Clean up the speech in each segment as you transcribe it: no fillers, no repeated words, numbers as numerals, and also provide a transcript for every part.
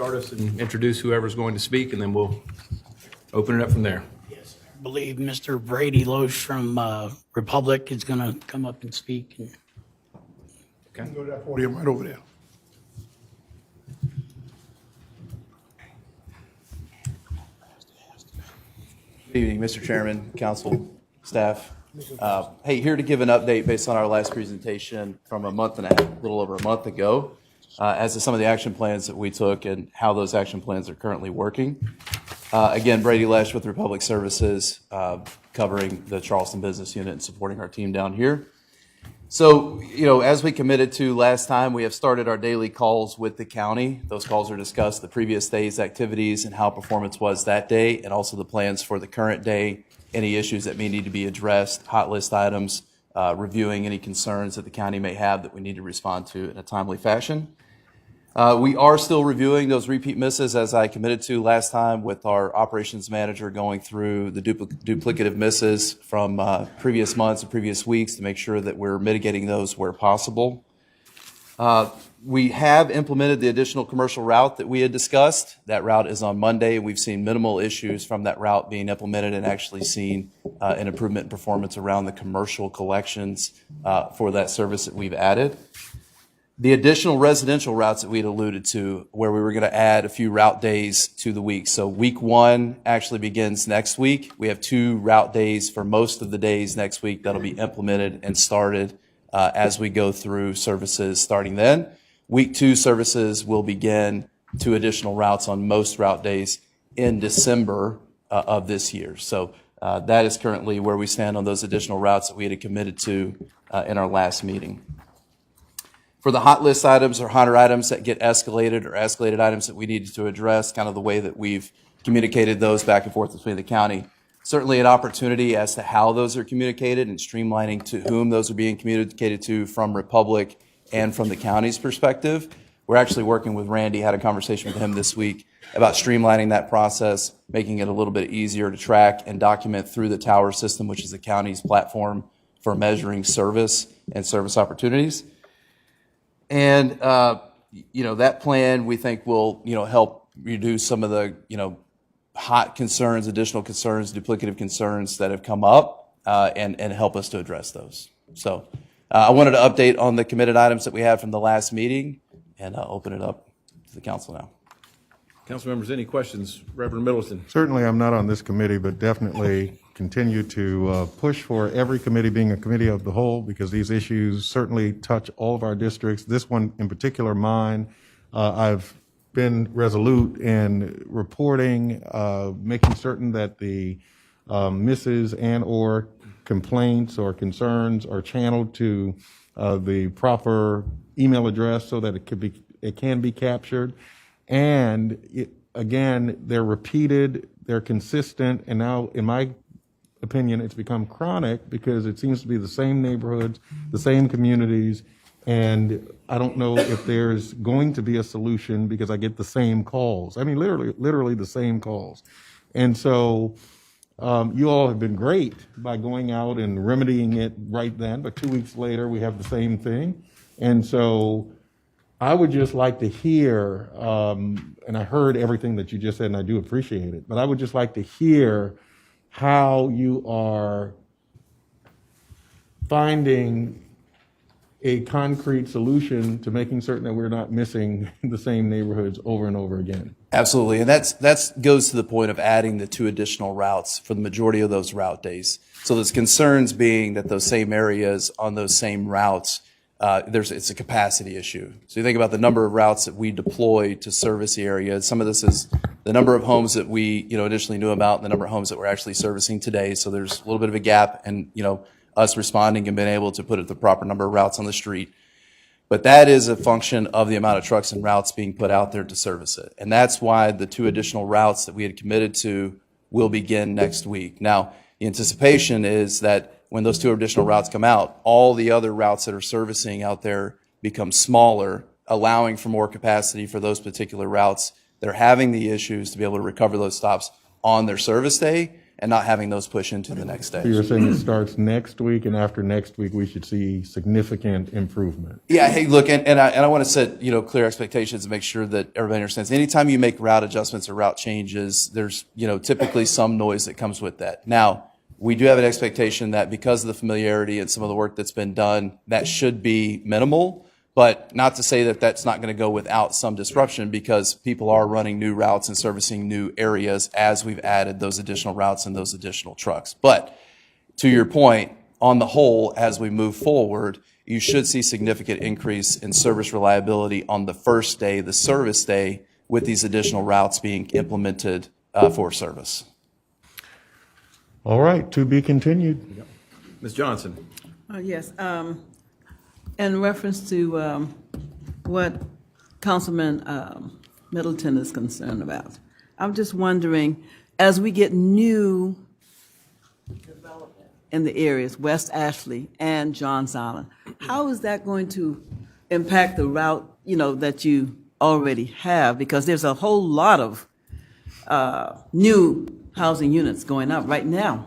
start us and introduce whoever's going to speak, and then we'll open it up from there. Yes, I believe Mr. Brady Loesch from Republic is going to come up and speak. Okay. Go to that podium right over there. Good evening, Mr. Chairman, council, staff. Hey, here to give an update based on our last presentation from a little over a month ago, as to some of the action plans that we took and how those action plans are currently working. Again, Brady Loesch with Republic Services, covering the Charleston business unit and supporting our team down here. So, as we committed to last time, we have started our daily calls with the county. Those calls are discussed the previous day's activities and how performance was that day, and also the plans for the current day, any issues that may need to be addressed, hot list items, reviewing any concerns that the county may have that we need to respond to in a timely fashion. We are still reviewing those repeat misses as I committed to last time with our operations manager going through the duplicative misses from previous months and previous weeks to make sure that we're mitigating those where possible. We have implemented the additional commercial route that we had discussed. That route is on Monday. We've seen minimal issues from that route being implemented and actually seen an improvement in performance around the commercial collections for that service that we've added. The additional residential routes that we had alluded to, where we were going to add a few route days to the week. So week 1 actually begins next week. We have 2 route days for most of the days next week that'll be implemented and started as we go through services starting then. Week 2 services will begin 2 additional routes on most route days in December of this year. So that is currently where we stand on those additional routes that we had committed to in our last meeting. For the hot list items or hotter items that get escalated or escalated items that we needed to address, kind of the way that we've communicated those back and forth between the county, certainly an opportunity as to how those are communicated and streamlining to whom those are being communicated to from Republic and from the county's perspective. We're actually working with Randy, had a conversation with him this week about streamlining that process, making it a little bit easier to track and document through the tower system, which is the county's platform for measuring service and service opportunities. And, that plan we think will, help reduce some of the, hot concerns, additional concerns, duplicative concerns that have come up and help us to address those. So I wanted to update on the committed items that we had from the last meeting and open it up to the council now. Council members, any questions? Reverend Middleton. Certainly, I'm not on this committee, but definitely continue to push for every committee being a committee of the whole, because these issues certainly touch all of our districts. This one in particular, mine, I've been resolute in reporting, making certain that the misses and or complaints or concerns are channeled to the proper email address so that it can be captured. And again, they're repeated, they're consistent, and now, in my opinion, it's become chronic because it seems to be the same neighborhoods, the same communities, and I don't know if there's going to be a solution because I get the same calls. I mean, literally the same calls. And so you all have been great by going out and remedying it right then, but 2 weeks later we have the same thing. And so I would just like to hear, and I heard everything that you just said, and I do appreciate it, but I would just like to hear how you are finding a concrete solution to making certain that we're not missing the same neighborhoods over and over again. Absolutely, and that goes to the point of adding the 2 additional routes for the majority of those route days. So there's concerns being that those same areas on those same routes, it's a capacity issue. So you think about the number of routes that we deploy to service the area. Some of this is the number of homes that we, initially knew about and the number of homes that we're actually servicing today. So there's a little bit of a gap and, us responding and being able to put the proper number of routes on the street. But that is a function of the amount of trucks and routes being put out there to service it. And that's why the 2 additional routes that we had committed to will begin next week. Now, the anticipation is that when those 2 additional routes come out, all the other routes that are servicing out there become smaller, allowing for more capacity for those particular routes that are having the issues to be able to recover those stops on their service day. and not having those push into the next So you're day. saying it starts next week, and after next week, we should see significant improvement? Yeah, hey, look, and I want to set, clear expectations and make sure that everybody understands. Anytime you make route adjustments or route changes, there's, typically some noise that comes with that. Now, we do have an expectation that because of the familiarity and some of the work that's been done, that should be minimal, but not to say that that's not going to go without some disruption, because people are running new routes and servicing new areas as we've added those additional routes and those additional trucks. But to your point, on the whole, as we move forward, you should see significant increase in service reliability on the first day, the service day, with these additional routes being implemented for service. All right, to be continued. Ms. Johnson? Yes. In reference to what Councilman Middleton is concerned about, I'm just wondering, as we get new development in the areas, West Ashley and Johns Island, how is that going to impact the route, that you already have? Because there's a whole lot of new housing units going up right now.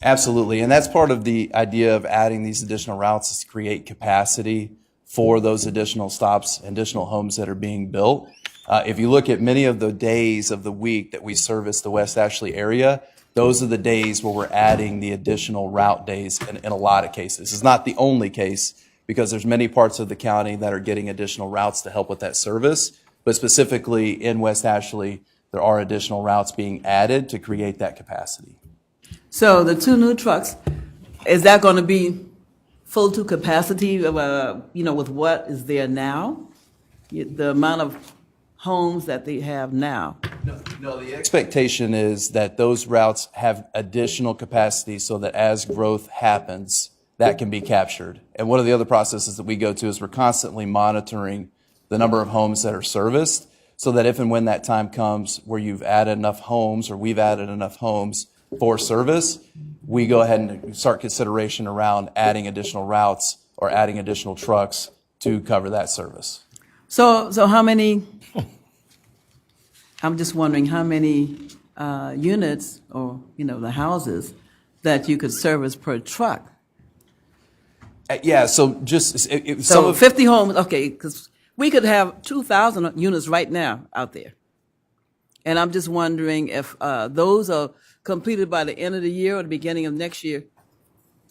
Absolutely, and that's part of the idea of adding these additional routes, is to create capacity for those additional stops, additional homes that are being built. If you look at many of the days of the week that we service the West Ashley area, those are the days where we're adding the additional route days in a lot of cases. It's not the only case, because there's many parts of the county that are getting additional routes to help with that service, but specifically in West Ashley, there are additional routes being added to create that capacity. So the two new trucks, is that going to be full to capacity of, with what is there now? The amount of homes that they have now? No, the expectation is that those routes have additional capacity so that as growth happens, that can be captured. And one of the other processes that we go to is we're constantly monitoring the number of homes that are serviced, so that if and when that time comes where you've added enough homes, or we've added enough homes for service, we go ahead and start consideration around adding additional routes or adding additional trucks to cover that service. So how many, I'm just wondering how many units, or, the houses that you could service per truck? Yeah, so just some So of 50 homes, okay, because we could have 2,000 units right now out there. And I'm just wondering if those are completed by the end of the year or the beginning of next year,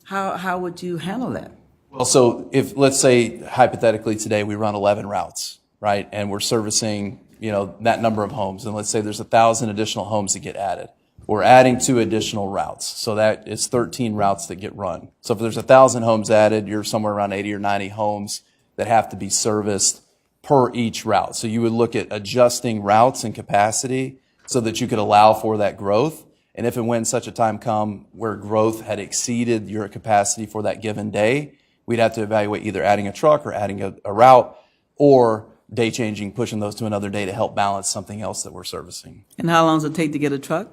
how would you handle that? Well, so if, let's say, hypothetically today, we run 11 routes, right? And we're servicing, that number of homes. And let's say there's 1,000 additional homes that get added. We're adding 2 additional routes. So that is 13 routes that get run. So if there's 1,000 homes added, you're somewhere around 80 or 90 homes that have to be serviced per each route. So you would look at adjusting routes and capacity so that you could allow for that growth. And if and when such a time come where growth had exceeded your capacity for that given day, we'd have to evaluate either adding a truck or adding a route, or day changing, pushing those to another day to help balance something else that we're servicing. And how long does it take to get a truck?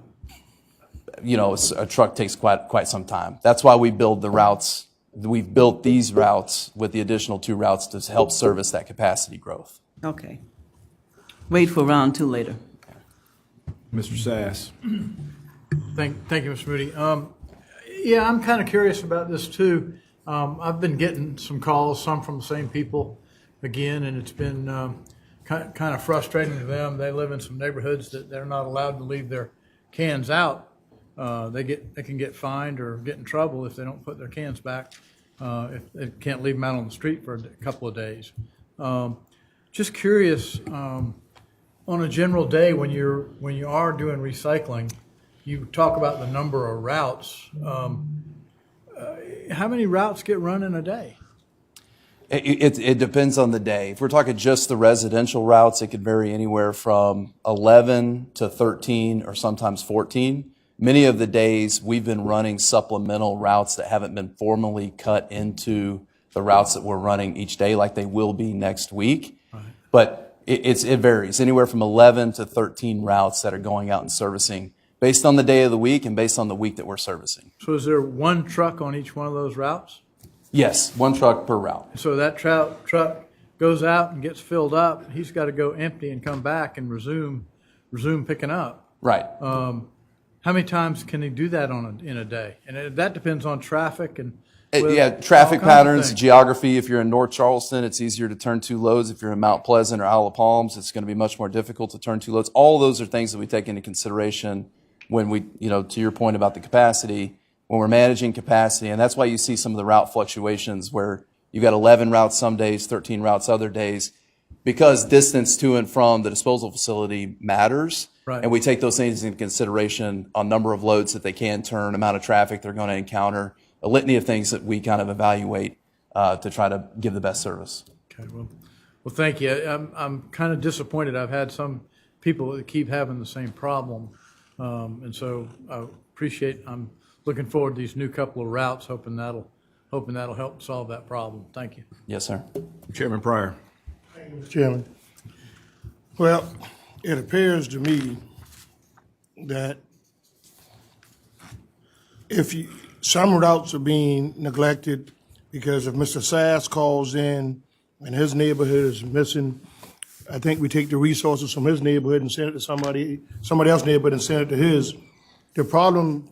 A truck takes quite some time. That's why we build the routes. We've built these routes with the additional 2 routes to help service that capacity growth. Okay. Wait for round 2 later. Mr. Sass? Thank you, Mr. Moody. Yeah, I'm kind of curious about this too. I've been getting some calls, some from the same people again, and it's been kind of frustrating to them. They live in some neighborhoods that they're not allowed to leave their cans out. They can get fined or get in trouble if they don't put their cans back. If they can't leave them out on the street for a couple of days. Just curious, on a general day when you are doing recycling, you talk about the number of routes. How many routes get run in a day? It depends on the day. If we're talking just the residential routes, it could vary anywhere from 11 to 13 or sometimes 14. Many of the days we've been running supplemental routes that haven't been formally cut into the routes that we're running each day, like they will be next week. Right. But it varies, anywhere from 11 to 13 routes that are going out and servicing based on the day of the week and based on the week that we're servicing. So is there one truck on each one of those routes? Yes, 1 truck per route. So that truck goes out and gets filled up. He's got to go empty and come back and resume picking up. Right. how many times can he do that in a day? And that depends on traffic and. Yeah, all traffic kinds of patterns, things. geography. If you're in North Charleston, it's easier to turn 2 loads. If you're in Mount Pleasant or Isle of Palms, it's going to be much more difficult to turn 2 loads. All those are things that we take into consideration when we, to your point about the capacity, when we're managing capacity. And that's why you see some of the route fluctuations where you've got 11 routes some days, 13 routes other days, because distance to and from the disposal facility matters. Right. And we take those things into consideration on number of loads that they can turn, amount of traffic they're going to encounter, a litany of things that we kind of evaluate to try to give the best service. Okay, well, thank you. I'm kind of disappointed. I've had some people that keep having the same problem. And so I appreciate, I'm looking forward to these new couple of routes, hoping that'll help solve that problem. Thank you. Yes, sir. Chairman Pryor. Mr. Chairman. Well, it appears to me that some routes are being neglected because if Mr. Sass calls in and his neighborhood is missing, I think we take the resources from his neighborhood and send it to somebody else's neighborhood and send it to his. The problem,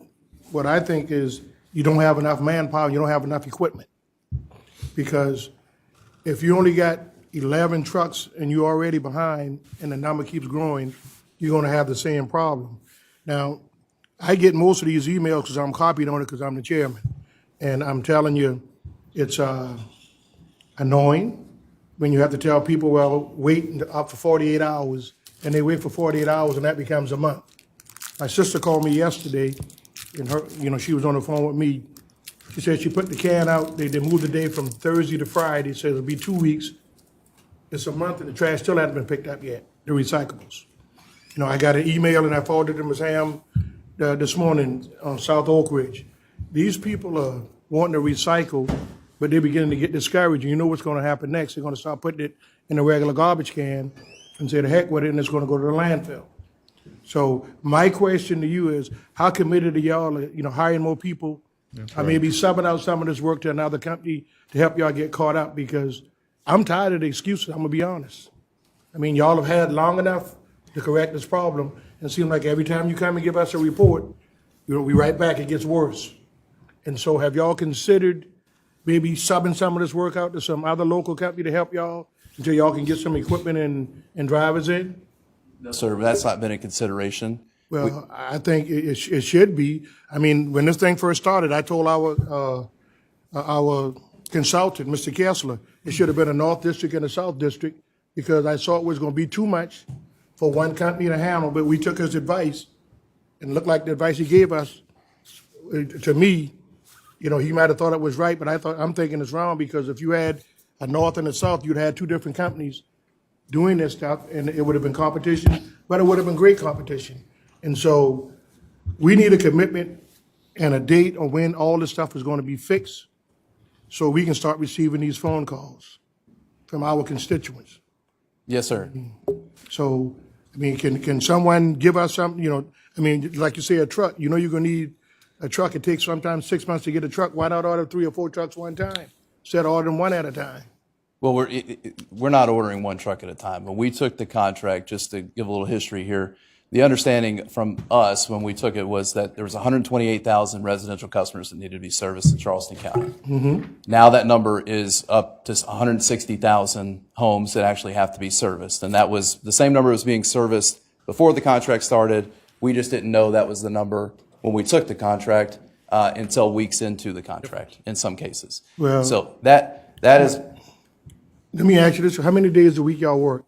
what I think is you don't have enough manpower, you don't have enough equipment. Because if you only got 11 trucks and you're already behind and the number keeps growing, you're going to have the same problem. Now, I get most of these emails because I'm copied on it because I'm the chairman. And I'm telling you, it's annoying when you have to tell people, well, wait up for 48 hours, and they wait for 48 hours, and that becomes a month. My sister called me yesterday, and she was on the phone with me. She said she put the can out. They moved the day from Thursday to Friday. Said it'll be 2 weeks. It's a month, and the trash still hasn't been picked up yet, the recyclables. I got an email, and I forwarded it to Ms. Ham this morning on South Oak Ridge. These people are wanting to recycle, but they're beginning to get discouraged. And you know what's going to happen next. They're going to start putting it in a regular garbage can and say, the heck with it, and it's going to go to the landfill. So my question to you is, how committed are y'all, hiring more people? I may be subbing out some of this work to another company to help y'all get caught up, because I'm tired of the excuses, I'm going to be honest. Y'all have had long enough to correct this problem, and it seems like every time you come and give us a report, we write back, it gets worse. And so have y'all considered maybe subbing some of this work out to some other local company to help y'all until y'all can get some equipment and drivers in? No, sir, that's not been a consideration. Well, I think it should be. When this thing first started, I told our consultant, Mr. Kessler, it should have been a North District and a South District, because I saw it was going to be too much for one company to handle, but we took his advice, and it looked like the advice he gave us, to me, he might have thought it was right, but I'm thinking it's wrong, because if you had a North and a South, you'd had two different companies doing this stuff, and it would have been competition, but it would have been great competition. And so we need a commitment and a date on when all this stuff is going to be fixed, so we can start receiving these phone calls from our constituents. Yes, sir. So, can someone give us something, like you say, a truck, you're going to need a truck. It takes sometimes 6 months to get a truck. Why not order 3 or 4 trucks one time instead of ordering one at a time? Well, we're not ordering one truck at a time. When we took the contract, just to give a little history here, the understanding from us when we took it was that there was 128,000 residential customers that needed to be serviced in Charleston County. Mm-hmm. Now that number is up to 160,000 homes that actually have to be serviced. And that was the same number was being serviced before the contract started. We just didn't know that was the number when we took the contract until weeks into the contract in some cases. Well, so that is. Let me ask you this. How many days a week y'all work?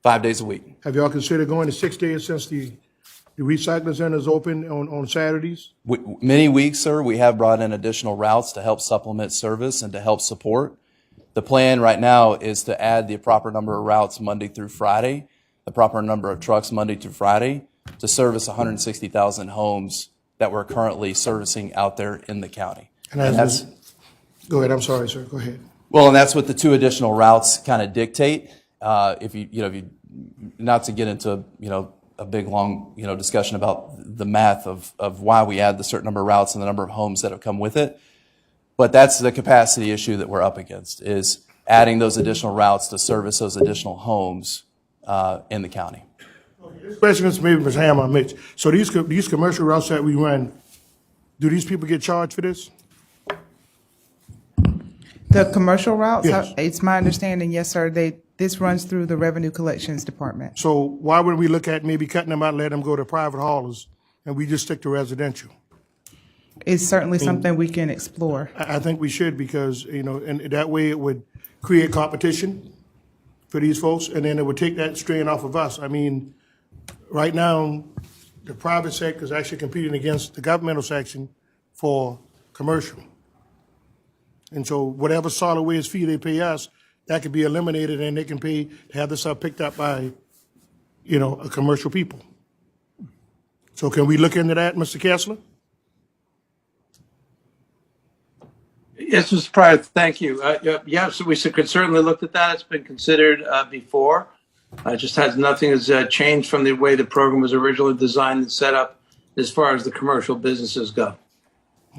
5 days a week. Have y'all considered going to 6 days since the recycling center is open on Saturdays? Many weeks, sir, we have brought in additional routes to help supplement service and to help support. The plan right now is to add the proper number of routes Monday through Friday, the proper number of trucks Monday through Friday, to service 160,000 homes that we're currently servicing out there in the county. And that's, go ahead. I'm sorry, sir. Go ahead. Well, and that's what the 2 additional routes kind of dictate. If you not to get into, a big, long, discussion about the math of why we add the certain number of routes and the number of homes that have come with it. But that's the capacity issue that we're up against, is adding those additional routes to service those additional homes in the county. Okay. Questions maybe Ms. Ham or Mitch. So these commercial routes that we run, do these people get charged for this? The commercial routes, Yes. it's my understanding, yes, sir, this runs through the Revenue Collections Department. So why wouldn't we look at maybe cutting them out and let them go to private haulers, and we just stick to residential? It's certainly something we can explore. I think we should, because, and that way it would create competition for these folks, and then it would take that strain off of us. I mean, right now, the private sector is actually competing against the governmental section for commercial. And so whatever solid waste fee they pay us, that could be eliminated, and they can pay to have this stuff picked up by, a commercial people. So can we look into that, Mr. Kessler? Yes, Mr. Pryor, thank you. Yes, we could certainly look at that. It's been considered before. Just nothing has changed from the way the program was originally designed and set up as far as the commercial businesses go.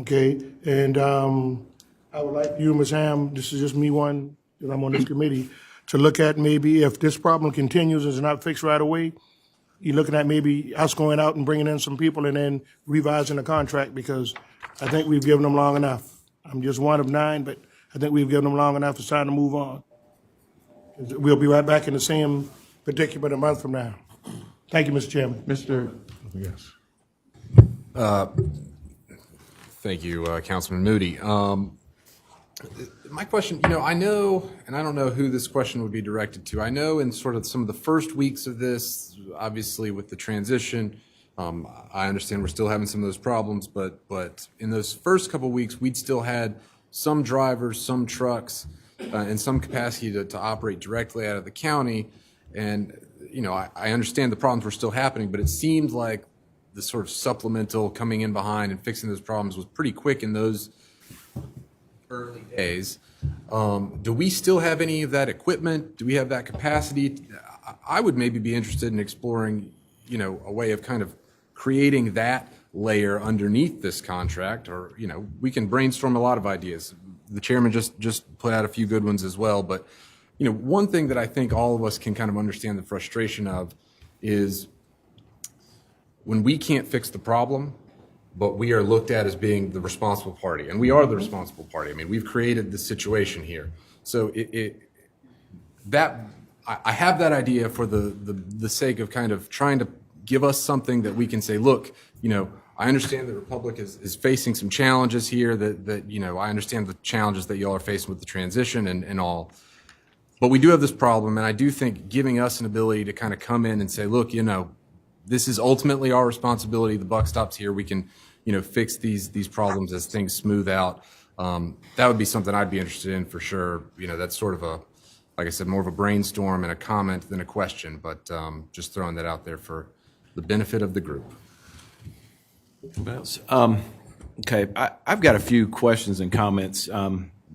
Okay, and I would like you, Ms. Ham, this is just me one, and I'm on this committee, to look at maybe if this problem continues and is not fixed right away, you're looking at maybe us going out and bringing in some people and then revising the contract, because I think we've given them long enough. I'm just one of 9, but I think we've given them long enough. It's time to move on. We'll be right back in the same predicament a month from now. Thank you, Mr. Chairman. Yes. Thank you, Councilman Moody. My question, I know, and I don't know who this question would be directed to. I know in sort of some of the first weeks of this, obviously with the transition, I understand we're still having some of those problems, but in those first couple of weeks, we'd still had some drivers, some trucks, in some capacity to operate directly out of the county. And, I understand the problems were still happening, but it seemed like the sort of supplemental coming in behind and fixing those problems was pretty quick in those early days. Do we still have any of that equipment? Do we have that capacity? I would maybe be interested in exploring, a way of kind of creating that layer underneath this contract, or, we can brainstorm a lot of ideas. The chairman just put out a few good ones as well. But, one thing that I think all of us can kind of understand the frustration of is when we can't fix the problem, but we are looked at as being the responsible party. And we are the responsible party. I mean, we've created this situation here. So I have that idea for the sake of kind of trying to give us something that we can say, look, I understand the Republic is facing some challenges here that I understand the challenges that y'all are facing with the transition and all. But we do have this problem, and I do think giving us an ability to kind of come in and say, look, this is ultimately our responsibility. The buck stops here. We can, fix these problems as things smooth out. That would be something I'd be interested in for sure. That's sort of like I said, more of a brainstorm and a comment than a question, but just throwing that out there for the benefit of the group. Okay, I've got a few questions and comments.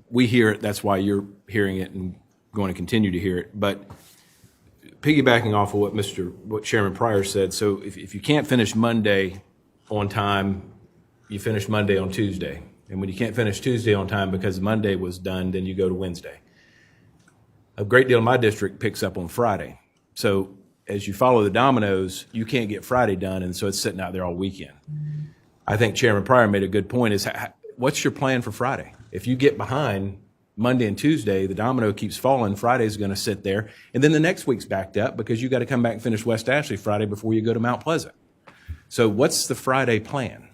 We hear it, that's why you're hearing it and going to continue to hear it. But piggybacking off of what Chairman Pryor said, so if you can't finish Monday on time, you finish Monday on Tuesday. And when you can't finish Tuesday on time because Monday was done, then you go to Wednesday. A great deal of my district picks up on Friday. So as you follow the dominoes, you can't get Friday done, and so it's sitting out there all weekend. I think Chairman Pryor made a good point, is what's your plan for Friday? If you get behind Monday and Tuesday, the domino keeps falling, Friday's going to sit there, and then the next week's backed up because you got to come back and finish West Ashley Friday before you go to Mount Pleasant. So what's the Friday plan?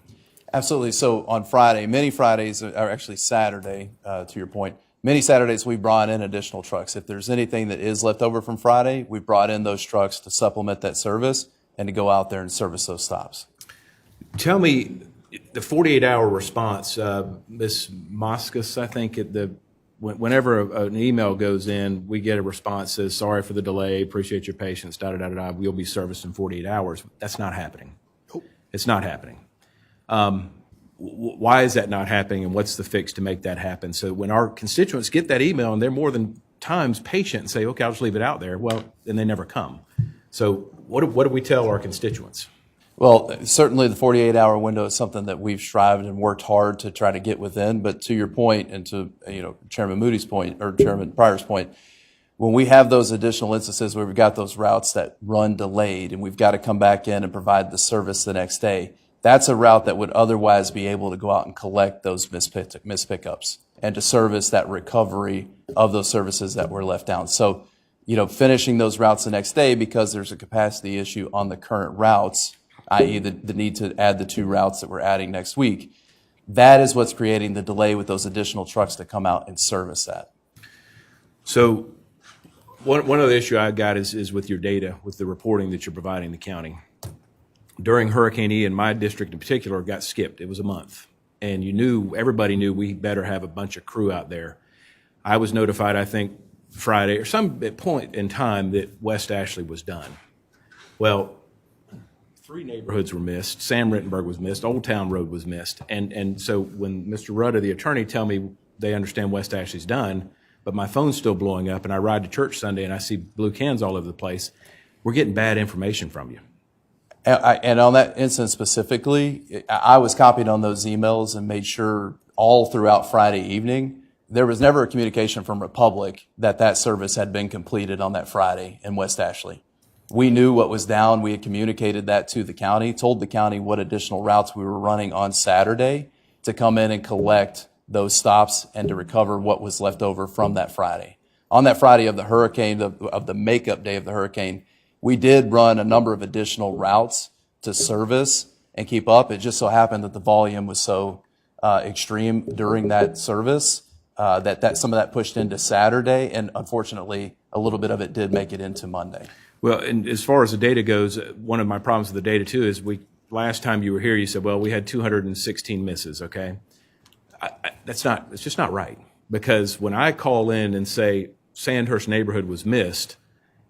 Absolutely. So on Friday, many Fridays, or actually Saturday, to your point, many Saturdays we brought in additional trucks. If there's anything that is left over from Friday, we brought in those trucks to supplement that service and to go out there and service those stops. Tell me the 48-hour response, Ms. Moscas, I think whenever an email goes in, we get a response that says, sorry for the delay, appreciate your patience, da-da-da-da, we'll be serviced in 48 hours. That's not happening. Nope. It's not happening. Why is that not happening, and what's the fix to make that happen? So when our constituents get that email and they're more than times patient and say, okay, I'll just leave it out there, well, then they never come. So what do we tell our constituents? Well, certainly the 48-hour window is something that we've strived and worked hard to try to get within. But to your point, and to Chairman Moody's point, or Chairman Pryor's point, When we have those additional instances where we've got those routes that run delayed and we've got to come back in and provide the service the next day, that's a route that would otherwise be able to go out and collect those missed pickups and to service that recovery of those services that were left down. So, finishing those routes the next day because there's a capacity issue on the current routes, i.e. the need to add the 2 routes that we're adding next week, that is what's creating the delay with those additional trucks to come out and service that. So one other issue I got is with your data, with the reporting that you're providing the county. During Hurricane Ian, my district in particular got skipped. It was a month. And everybody knew we better have a bunch of crew out there. I was notified, I think, Friday or some point in time that West Ashley was done. Well, 3 neighborhoods were missed. Sam Rittenberg was missed. Old Town Road was missed. And so when Mr. Rudder, the attorney, tell me they understand West Ashley's done, but my phone's still blowing up and I ride to church Sunday and I see blue cans all over the place, we're getting bad information from you. And on that instance specifically, I was copied on those emails and made sure all throughout Friday evening, there was never a communication from Republic that service had been completed on that Friday in West Ashley. We knew what was down. We had communicated that to the county, told the county what additional routes we were running on Saturday to come in and collect those stops and to recover what was left over from that Friday. On that Friday of the hurricane, of the makeup day of the hurricane, we did run a number of additional routes to service and keep up. It just so happened that the volume was so extreme during that service that some of that pushed into Saturday, and unfortunately, a little bit of it did make it into Monday. Well, and as far as the data goes, one of my problems with the data too is last time you were here, you said, well, we had 216 misses, okay? It's just not right. Because when I call in and say Sandhurst neighborhood was missed,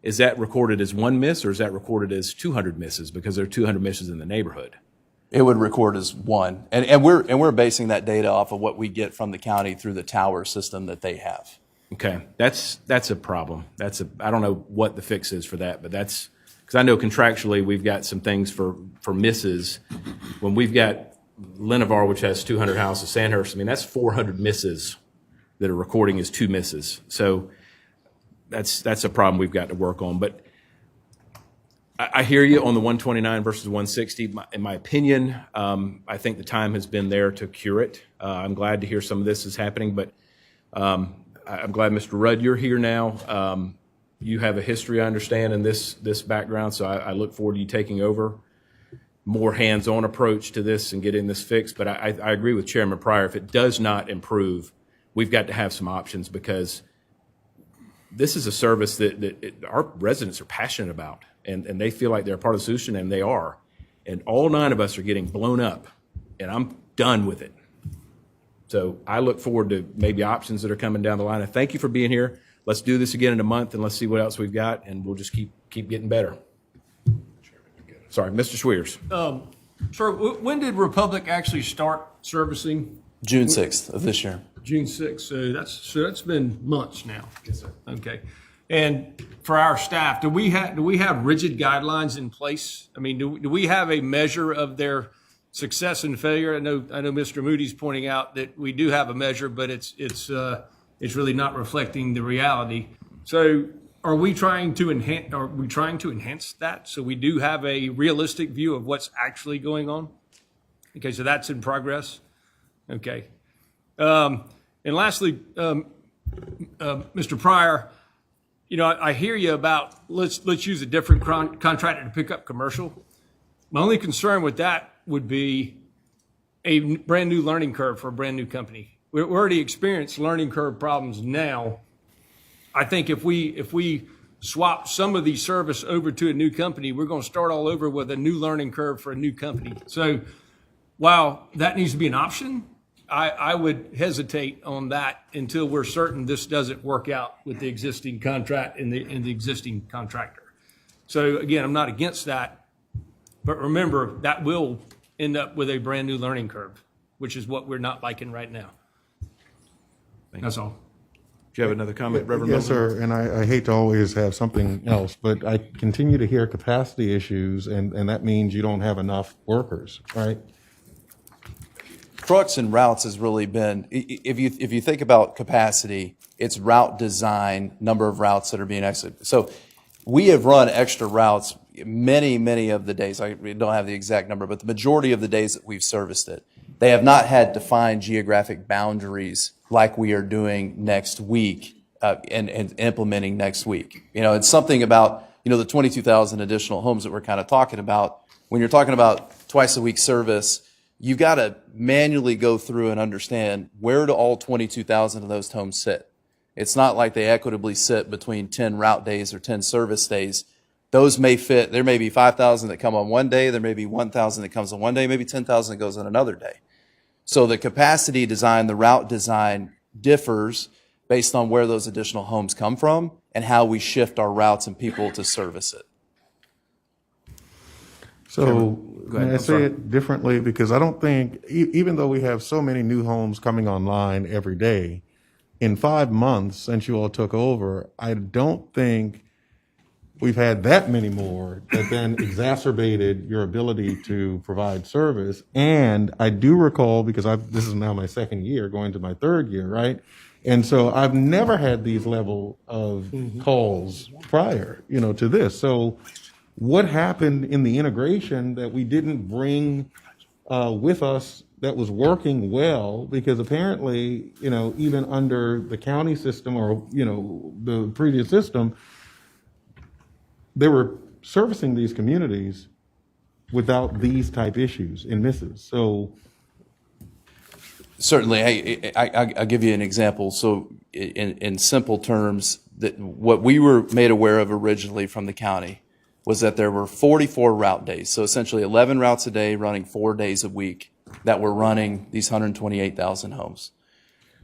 is that recorded as 1 miss or is that recorded as 200 misses because there are 200 misses in the neighborhood? It would record as 1. And we're basing that data off of what we get from the county through the tower system that they have. Okay, that's a problem. I don't know what the fix is for that, but that's because I know contractually we've got some things for misses. When we've got Lenovar, which has 200 houses, Sandhurst, I mean, that's 400 misses that are recording as 2 misses. So that's a problem we've got to work on. But I hear you on the 129 versus 160. In my opinion, I think the time has been there to cure it. I'm glad to hear some of this is happening, but I'm glad, Mr. Rudd, you're here now. You have a history, I understand, in this background, so I look forward to you taking over. More hands-on approach to this and getting this fixed. But I agree with Chairman Pryor. If it does not improve, we've got to have some options because this is a service that our residents are passionate about, and they feel like they're a part of the solution, and they are. And all 9 of us are getting blown up, and I'm done with it. So I look forward to maybe options that are coming down the line. And thank you for being here. Let's do this again in a month, and let's see what else we've got, and we'll just keep getting better. Sorry, Mr. Schwiers. Sir, when did Republic actually start servicing? June 6th of this year. June 6th. So that's been months now. Yes, sir. Okay. And for our staff, do we have rigid guidelines in place? I mean, do we have a measure of their success and failure? I know Mr. Moody's pointing out that we do have a measure, but it's really not reflecting the reality. So are we trying to enhance that so we do have a realistic view of what's actually going on? Okay, so that's in progress. Okay. And lastly, Mr. Pryor, I hear you about let's use a different contractor to pick up commercial. My only concern with that would be a brand new learning curve for a brand new company. We already experienced learning curve problems now. I think if we swap some of the service over to a new company, we're going to start all over with a new learning curve for a new company. So while that needs to be an option, I would hesitate on that until we're certain this doesn't work out with the existing contract and the existing contractor. So again, I'm not against that, but remember that will end up with a brand new learning curve, which is what we're not liking right now. That's all. Do you have another comment, Reverend Yes, Miller? sir, and I hate to always have something else, but I continue to hear capacity issues, and that means you don't have enough workers, right? trucks and routes has really been, if you think about capacity, it's route design, number of routes that are being exited. So we have run extra routes many of the days. I don't have the exact number, but the majority of the days that we've serviced it, they have not had defined geographic boundaries like we are doing next week and implementing next week. You know, it's something about, you know, the 22,000 additional homes that we're kind of talking about. When you're talking about twice a week service, you've got to manually go through and understand where do all 22,000 of those homes sit. It's not like they equitably sit between 10 route days or 10 service days. Those may fit. There may be 5,000 that come on one day. There may be 1,000 that comes on one day, maybe 10,000 that goes on another day. So the capacity design, the route design differs based on where those additional homes come from and how we shift our routes and people to service it. So, may I say it differently? Because I don't think, even though we have so many new homes coming online every day, in 5 months since you all took over, I don't think we've had that many more that then exacerbated your ability to provide service. And I do recall, because this is now my second year, going to my third year, right? And so I've never had these level of calls prior, you know, to this. So what happened in the integration that we didn't bring with us that was working well? Because apparently, you know, even under the county system or, you know, the previous system, they were servicing these communities without these type issues and misses. So certainly, hey, I'll give you an example. So in simple terms, that what we were made aware of originally from the county was that there were 44 route days. So essentially 11 routes a day running 4 days a week that were running these 128,000 homes.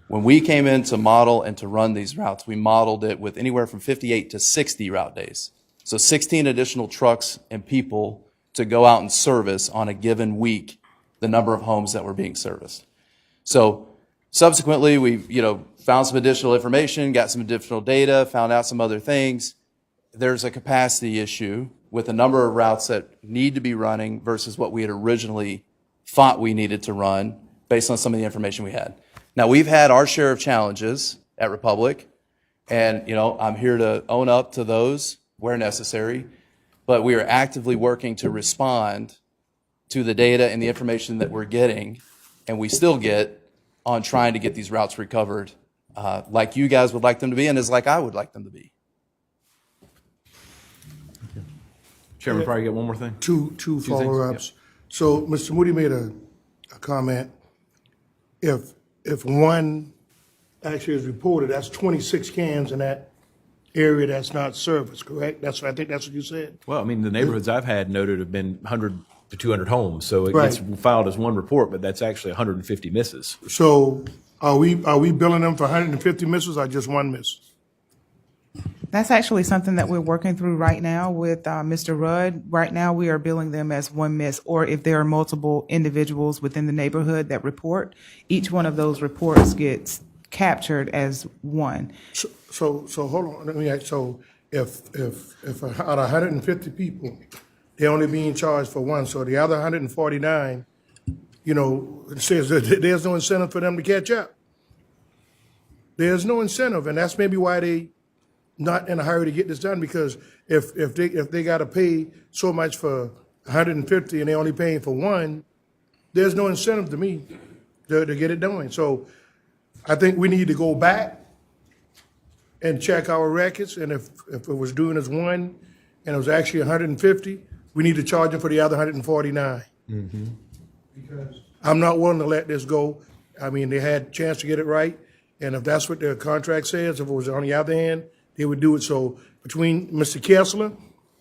When we came in to model and to run these routes, we modeled it with anywhere from 58 to 60 route days. So 16 additional trucks and people to go out and service on a given week the number of homes that were being serviced. So subsequently, we, you know, found some additional information, got some additional data, found out some other things. There's a capacity issue with the number of routes that need to be running versus what we had originally thought we needed to run based on some of the information we had. Now, we've had our share of challenges at Republic, and, you know, I'm here to own up to those where necessary, but we are actively working to respond to the data and the information that we're getting, and we still get, on trying to get these routes recovered like you guys would like them to be and as like I would like them to be. Chairman, probably get one more thing. Two follow-ups. So Mr. Moody made a comment. If one actually is reported, that's 26 cans in that area that's not serviced, correct? I think that's what you said. Well, I mean, the neighborhoods I've had noted have been 100 to 200 homes, so it Right. gets filed as one report, but that's actually 150 misses. So are we billing them for 150 misses or just one miss? That's actually something that we're working through right now with Mr. Rudd. Right now, we are billing them as one miss, or if there are multiple individuals within the neighborhood that report, each one of those reports gets captured as one. So hold on, let me ask, so if out of 150 people, they're only being charged for one, so the other 149, you know, it says that there's no incentive for them to catch up. There's no incentive, and that's maybe why they not in a hurry to get this done, because if they got to pay so much for 150 and they're only paying for one, there's no incentive to me to get it done. So I think we need to go back and check our records, and if it was doing as one and it was actually 150, we need to charge them for the other 149. Because I'm not willing to let this go. I mean, they had a chance to get it right, and if that's what their contract says, if it was on the other hand, they would do it. So between Mr. Kessler,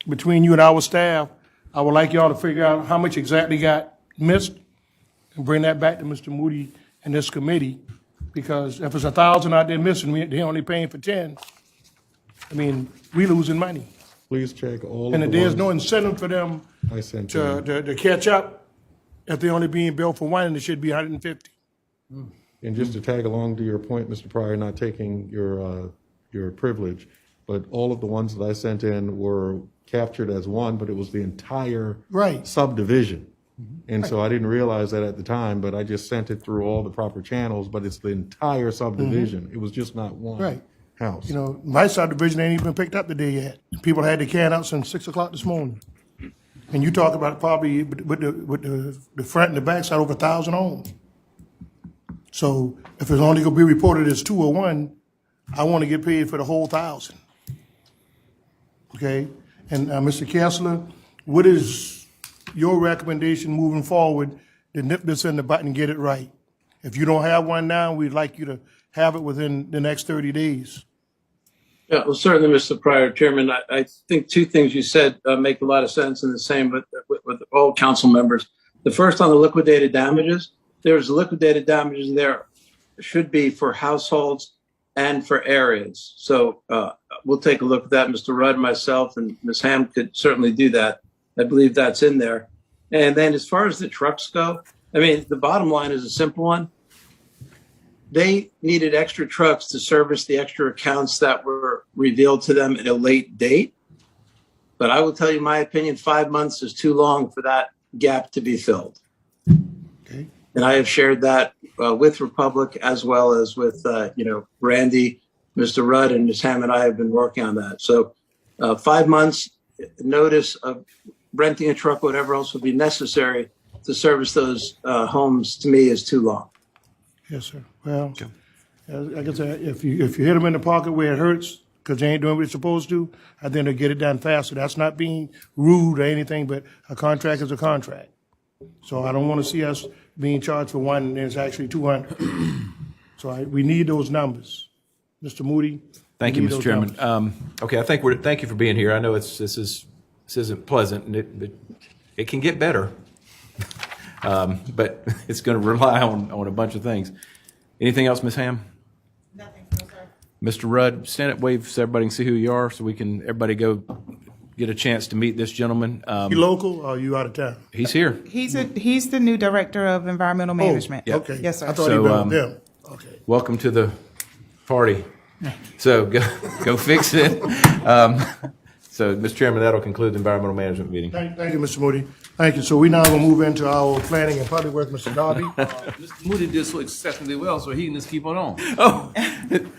between you and our staff, I would like y'all to figure out how much exactly got missed and bring that back to Mr. Moody and this committee, because if it's 1,000 out there missing, they're only paying for 10. I mean, we losing money. please check all of And the there's ones no incentive for them I sent in. to catch up if they're only being billed for one, and it should be 150. And just to tag along to your point, Mr. Pryor, not taking your privilege, but all of the ones that I sent in were captured as one, but it was the entire Right. subdivision. And so I didn't realize that at the time, but I just sent it through all the proper channels, but it's the entire subdivision. It was just not one Right. house. You know, my subdivision ain't even been picked up today yet. People had the can out since 6 o'clock this morning. And you talk about probably with the front and the back side over 1,000 homes. So if it's only gonna be reported as 201, I want to get paid for the whole 1,000. Okay? And Mr. Kessler, what is your recommendation moving forward to nip this in the butt and get it right? If you don't have one now, we'd like you to have it within the next 30 days. Yeah, well, certainly, Mr. Prior Chairman, I think two things you said make a lot of sense and the same with all council members. The first on the liquidated damages, there's liquidated damages there should be for households and for areas. So we'll take a look at that. Mr. Rudd, myself, and Ms. Ham could certainly do that. I believe that's in there. And then as far as the trucks go, I mean, the bottom line is a simple one. They needed extra trucks to service the extra accounts that were revealed to them at a late date. But I will tell you my opinion, 5 months is too long for that gap to be filled. Okay. And I have shared that with Republic as well as with, Randy, Mr. Rudd, and Ms. Ham and I have been working on that. So 5 months notice of renting a truck, whatever else would be necessary to service those homes, to me, is too long. Yes, sir. Well, like I said, if you hit them in the pocket where it hurts because they ain't doing what they're supposed to, I think they'll get it done faster. That's not being rude or anything, but a contract is a contract. So I don't want to see us being charged for one and it's actually 200. So we need those numbers. Mr. Moody? Thank you, we need Mr. those Chairman. numbers. Okay, I think thank you for being here. I know this isn't pleasant, and it can get better. But it's going to rely on a bunch of things. Anything else, Ms. Ham? Nothing, no, sir. Mr. Rudd, stand up, wave so everybody can see who you are, so we can everybody go get a chance to meet this gentleman. You local or you out of town? He's here. He's the new director of environmental management. Yep. Okay. Yes, sir. I thought So, he was them. Okay. Welcome to the party. So go fix it. So, Mr. Chairman, that'll conclude the environmental management meeting. Thank you, Mr. Moody. Thank you. So we now will move into our planning and public work, Mr. Darby. Mr. Moody did so exceptionally well, so he can just keep on. Oh,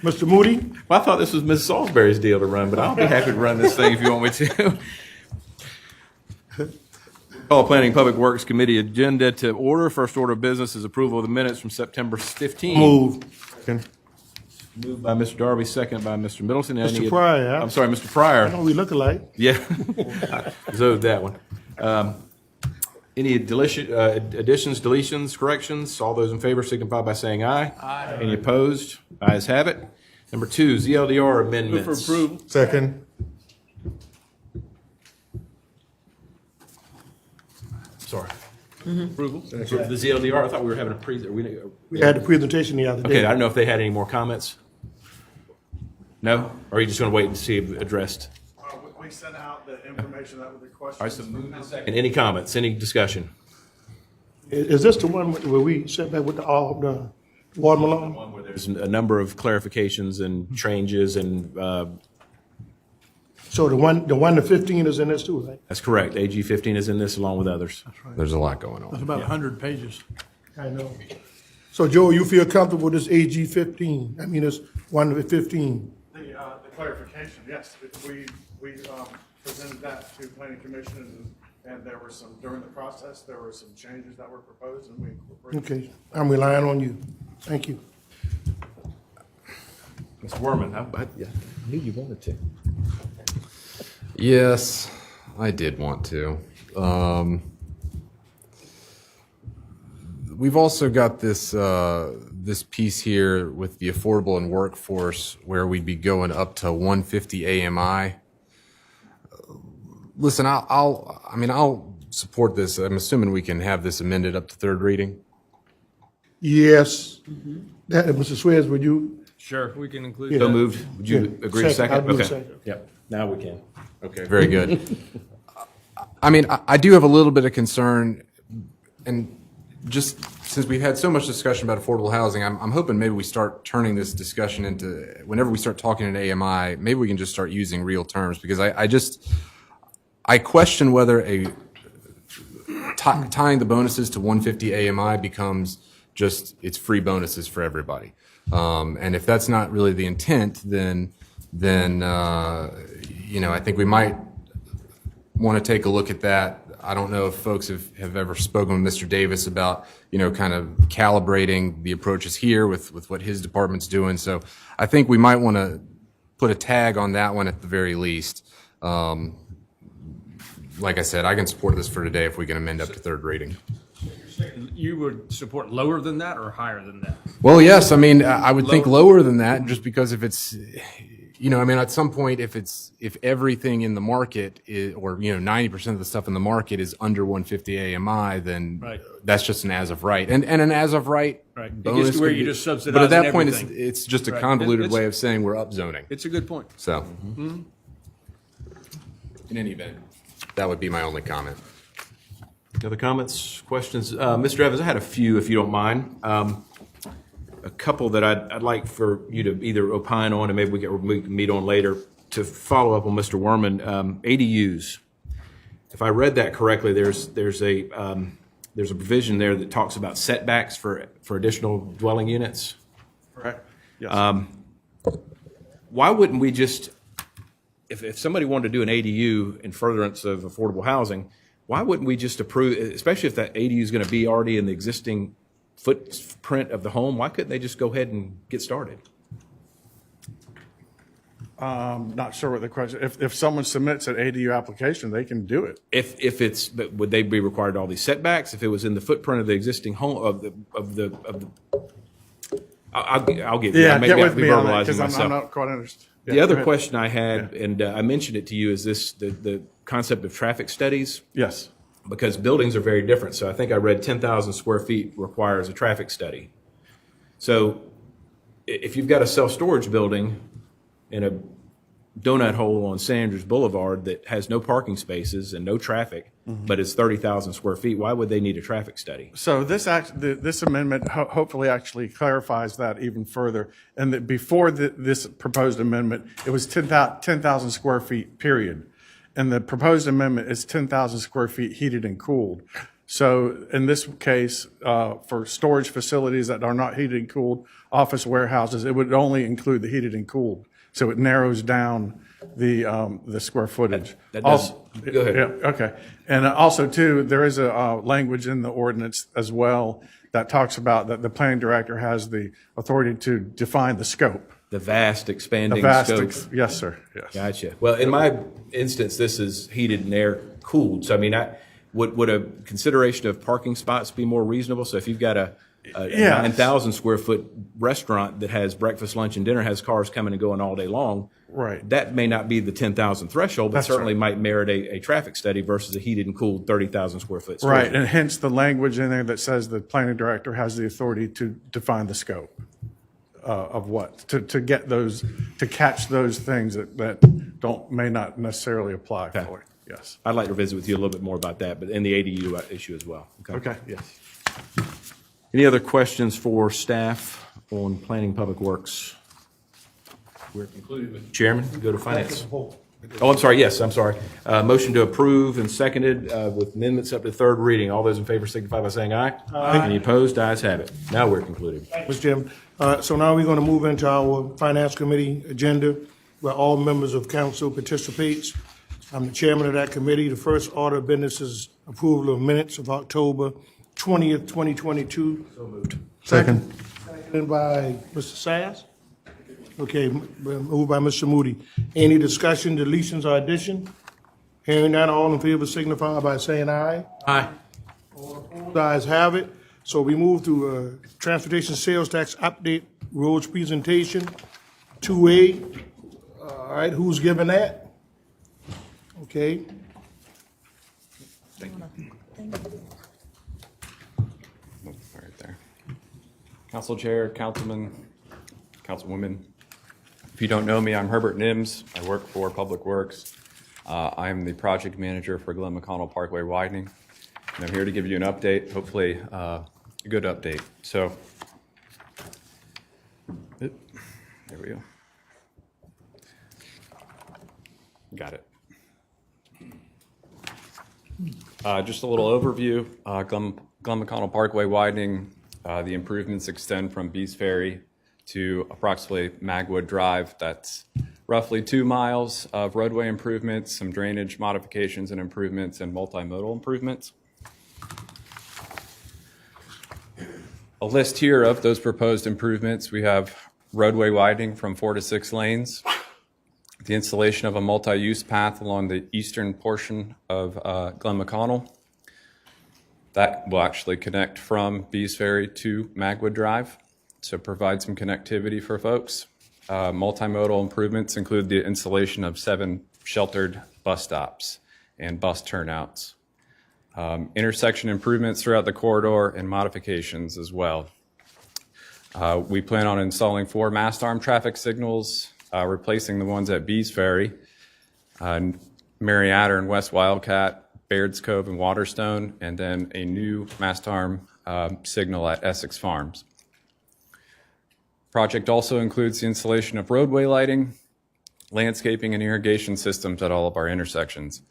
Mr. Moody? well, I thought this was Ms. Salisbury's deal to run, but I'll be happy to run this thing if you want me to. Call Planning and Public Works Committee agenda to order. First order of business is approval of the minutes from September 15. Move. Moved by Mr. Darby, second by Mr. Middleton. Mr. Pryor, yeah. I'm sorry, Mr. Pryor. I know we look alike. Yeah, I was owed that one. Any additions, deletions, corrections? All those in favor signify by saying aye. Aye. Any opposed? Ayes have it. Number 2, ZLDR amendments. For approval. Second. Sorry. Approval. The ZLDR, I thought we were having a We had the presentation the other day. Okay, I don't know if they had any more comments. No? Or are you just going to wait and see if addressed? We sent out the information that was requested. All right, so move in second. Any comments, any discussion? Is this the one where we sent back with the watermelon? One where there's a number of clarifications and changes and, So the one to 15 is in this too, right? that's correct. AG 15 is in this along with others. There's a lot going It's on. about 100 pages. I know. So Joe, you feel comfortable with this AG 15? I mean, this 1 to 15? The clarification, yes, we presented that to planning commission and there were some, during the process, there were some changes that were proposed and we incorporated. Okay, I'm relying on you. Thank you. Mr. Werman, I knew you wanted to. Yes, I did want to. We've also got this this piece here with the affordable and workforce where we'd be going up to 150 AMI. Listen, I'll support this. I'm assuming we can have this amended up to third reading. Yes. Mr. Swayze, would you? Sure, we can include Yeah. So that. moved. Would you agree to Second. second? I'll do Okay. second. Yep, now we can. Okay. Very good. I mean, I do have a little bit of concern, and just since we've had so much discussion about affordable housing, I'm hoping maybe we start turning this discussion into, whenever we start talking in AMI, maybe we can just start using real terms, because I question whether a tying the bonuses to 150 AMI becomes just, it's free bonuses for everybody. And if that's not really the intent, then you know, I think we might want to take a look at that. I don't know if folks have ever spoken with Mr. Davis about, you know, kind of calibrating the approaches here with what his department's doing. So I think we might want to put a tag on that one at the very least. Like I said, I can support this for today if we can amend up to third reading. You would support lower than that or higher than that? Well, yes. I mean, I would think lower than that, just because if it's, you know, I mean, at some point, if everything in the market is, or, you know, 90% of the stuff in the market is under 150 AMI, then Right. that's just an as of right. And an as of right. Right. It bonus gets to where could you be- just subsidize But at that point, everything. it's just a Right. convoluted It's- way of saying we're up zoning. It's a good point. So, in any event, that would be my only comment. Other comments, questions? Mr. Evans, I had a few, if you don't mind. A couple that I'd like for you to either opine on, and maybe we can meet on later, to follow up on Mr. Werman. ADUs. If I read that correctly, there's a provision there that talks about setbacks for additional dwelling units. Correct. Yes. Why wouldn't we just, if somebody wanted to do an ADU in furtherance of affordable housing, why wouldn't we just approve, especially if that ADU is going to be already in the existing footprint of the home, why couldn't they just go ahead and get started? Not sure what the question, if someone submits an ADU application, they can do it. If it's, but would they be required all these setbacks if it was in the footprint of the existing home I'll get Yeah, maybe get I'll with be me on that, verbalizing because I'm myself. not quite understanding. The other question I had, and I mentioned it to you, is the concept of traffic studies. Yes. Because buildings are very different. So I think I read 10,000 square feet requires a traffic study. So if you've got a self-storage building in a donut hole on Sanders Boulevard that has no parking spaces and no traffic, but it's 30,000 square feet, why would they need a traffic study? So this amendment hopefully actually clarifies that even further. And that before this proposed amendment, it was 10,000 square feet, period. And the proposed amendment is 10,000 square feet heated and cooled. So in this case, for storage facilities that are not heated and cooled, office warehouses, it would only include the heated and cooled. So it narrows down the square footage. That does, go ahead. Yeah, okay. And also, too, there is a language in the ordinance as well that talks about that the planning director has the authority to define the scope. The vast expanding scope. Yes, sir, yes. Gotcha. Well, in my instance, this is heated and air cooled. So I mean, would a consideration of parking spots be more reasonable? So if you've got a 9,000 square foot restaurant that has breakfast, lunch, and dinner, has cars coming and going all day long, right? That may not be the 10,000 threshold, but That's certainly right. might merit a traffic study versus a heated and cooled 30,000 square foot store. Right, and hence the language in there that says the planning director has the authority to define the scope of what, to get those, to catch those things that may not necessarily apply for it. Yes. I'd like to visit with you a little bit more about that, but in the ADU issue as well. Okay, yes. Any other questions for staff on planning public works? We're concluded, Mr. Chairman. Go to finance. Oh, I'm sorry. Yes, I'm sorry. Motion to approve and seconded with amendments up to third reading. All those in favor signify by saying aye. Aye. Any opposed? Ayes have it. Now we're concluded. Mr. Chairman, so now we're going to move into our Finance Committee agenda, where all members of council participates. I'm the chairman of that committee. The first order of business is approval of minutes of October 20th, 2022. So moved. Second. Seconded by Mr. Sass. Okay, moved by Mr. Moody. Any discussion, deletions, or addition? Hearing none, all in favor signify by saying aye. Aye. Opposed, ayes have it. So we move to transportation sales tax update roads presentation, 2A. All right, who's giving that? Okay. Thank you. Right there. Council Chair, Councilman, Councilwomen. If you don't know me, I'm Herbert Nims. I work for Public Works. I'm the project manager for Glen McConnell Parkway widening. And I'm here to give you an update, hopefully a good update. So, there we go. Got it. Just a little overview. Glen McConnell Parkway widening. The improvements extend from Bees Ferry to approximately Magwood Drive. That's roughly 2 miles of roadway improvements, some drainage modifications and improvements, and multimodal improvements. A list here of those proposed improvements. We have roadway widening from 4 to 6 lanes, the installation of a multi-use path along the eastern portion of Glen McConnell. That will actually connect from Bees Ferry to Magwood Drive, so provide some connectivity for folks. Multimodal improvements include the installation of 7 sheltered bus stops and bus turnouts. Intersection improvements throughout the corridor and modifications as well. We plan on installing 4 mast arm traffic signals, replacing the ones at Bees Ferry, Mariatter and West Wildcat, Baird's Cove and Waterstone, and then a new mast arm signal at Essex Farms. Project also includes the installation of roadway lighting, landscaping, and irrigation systems at all of our intersections.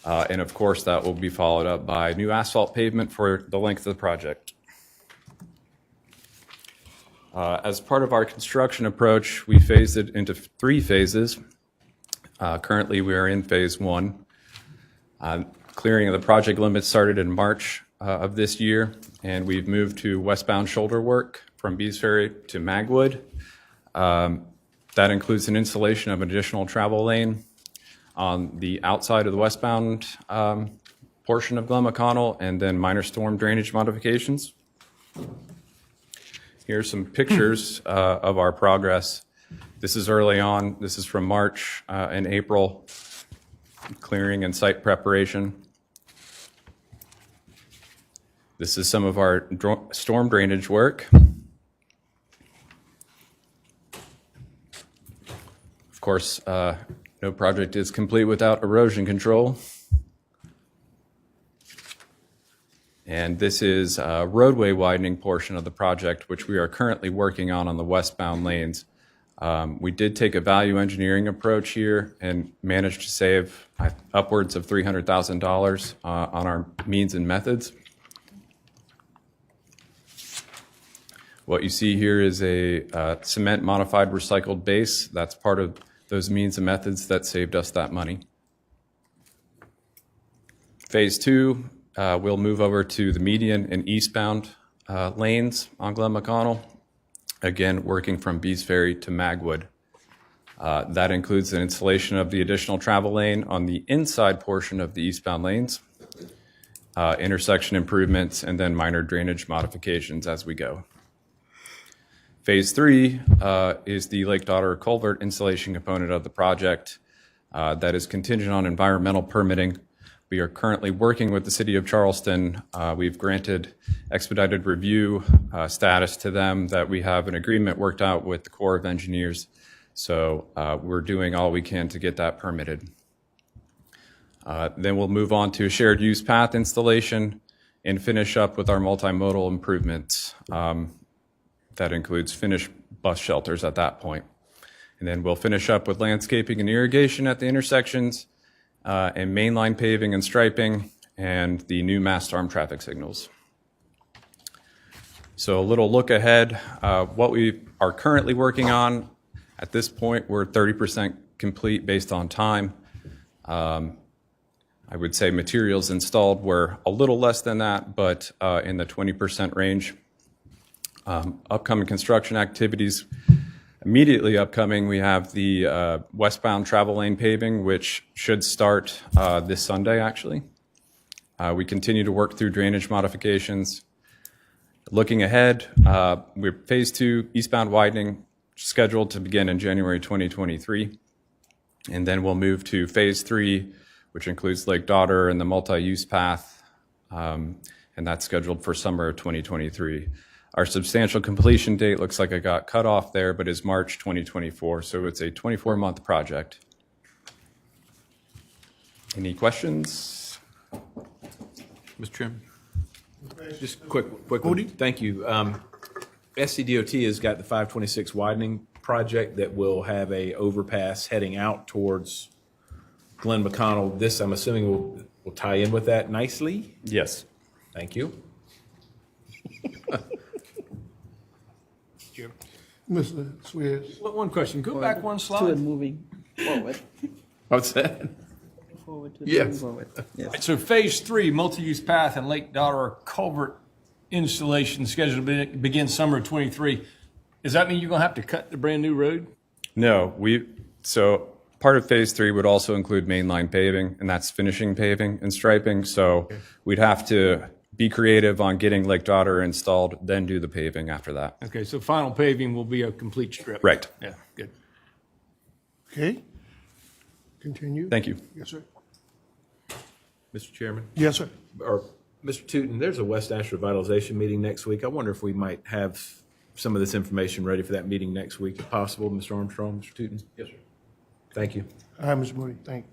And of course, that will be followed up by new asphalt pavement for the length of the project. As part of our construction approach, we phased it into 3 phases. Currently, we are in phase 1. Clearing of the project limits started in March of this year, and we've moved to westbound shoulder work from Bees Ferry to Magwood. That includes an installation of an additional travel lane on the outside of the westbound portion of Glen McConnell, and then minor storm drainage modifications. Here's some pictures of our progress. This is early on. This is from March and April, clearing and site preparation. This is some of our storm drainage work. Of course, no project is complete without erosion control. And this is a roadway widening portion of the project, which we are currently working on the westbound lanes. We did take a value engineering approach here and managed to save upwards of $300,000 on our means and methods. What you see here is a cement modified recycled base. That's part of those means and methods that saved us that money. Phase 2, we'll move over to the median and eastbound lanes on Glen McConnell. Again, working from Bees Ferry to Magwood. That includes an installation of the additional travel lane on the inside portion of the eastbound lanes, intersection improvements, and then minor drainage modifications as we go. Phase 3 is the Lake Daughter culvert installation component of the project that is contingent on environmental permitting. We are currently working with the City of Charleston. We've granted expedited review status to them, that we have an agreement worked out with the Corps of Engineers. So we're doing all we can to get that permitted. Then we'll move on to shared use path installation and finish up with our multimodal improvements. That includes finished bus shelters at that point. And then we'll finish up with landscaping and irrigation at the intersections, and mainline paving and striping, and the new mast arm traffic signals. So a little look ahead. What we are currently working on, at this point, we're 30% complete based on time. I would say materials installed were a little less than that, but in the 20% range. Upcoming construction activities. Immediately upcoming, we have the westbound travel lane paving, which should start this Sunday, actually. We continue to work through drainage modifications. Looking ahead, we're phase 2 eastbound widening scheduled to begin in January 2023. And then we'll move to phase 3, which includes Lake Daughter and the multi-use path. And that's scheduled for summer of 2023. Our substantial completion date looks like it got cut off there, but is March 2024, so it's a 24-month project. Any questions? Mr. Chairman? Just quick one. Thank you. SCDOT has got the 526 widening project that will have a overpass heading out towards Glen McConnell. This, I'm assuming, will will tie in with that nicely. Yes. Thank you. Mr. Swears. One question, go back one To it slide. moving forward. What's that? Forward to Yes. moving forward. Yes. So phase 3, multi-use path and Lake Daughter culvert installation scheduled to begin summer of '23. Does that mean you're going to have to cut the brand-new road? No, so part of phase 3 would also include mainline paving, and that's finishing paving and striping. So we'd have to be creative on getting Lake Daughter installed, then do the paving after that. Okay, so final paving will be a complete strip. Right. Yeah, good. Okay. Continue. Thank you. Yes, sir. Mr. Chairman? Yes, sir. Or Mr. Tootin, there's a West Ash revitalization meeting next week. I wonder if we might have some of this information ready for that meeting next week, if possible. Mr. Armstrong, Mr. Tootin? Yes, sir. Thank you. All right, Ms. Moody, thank you.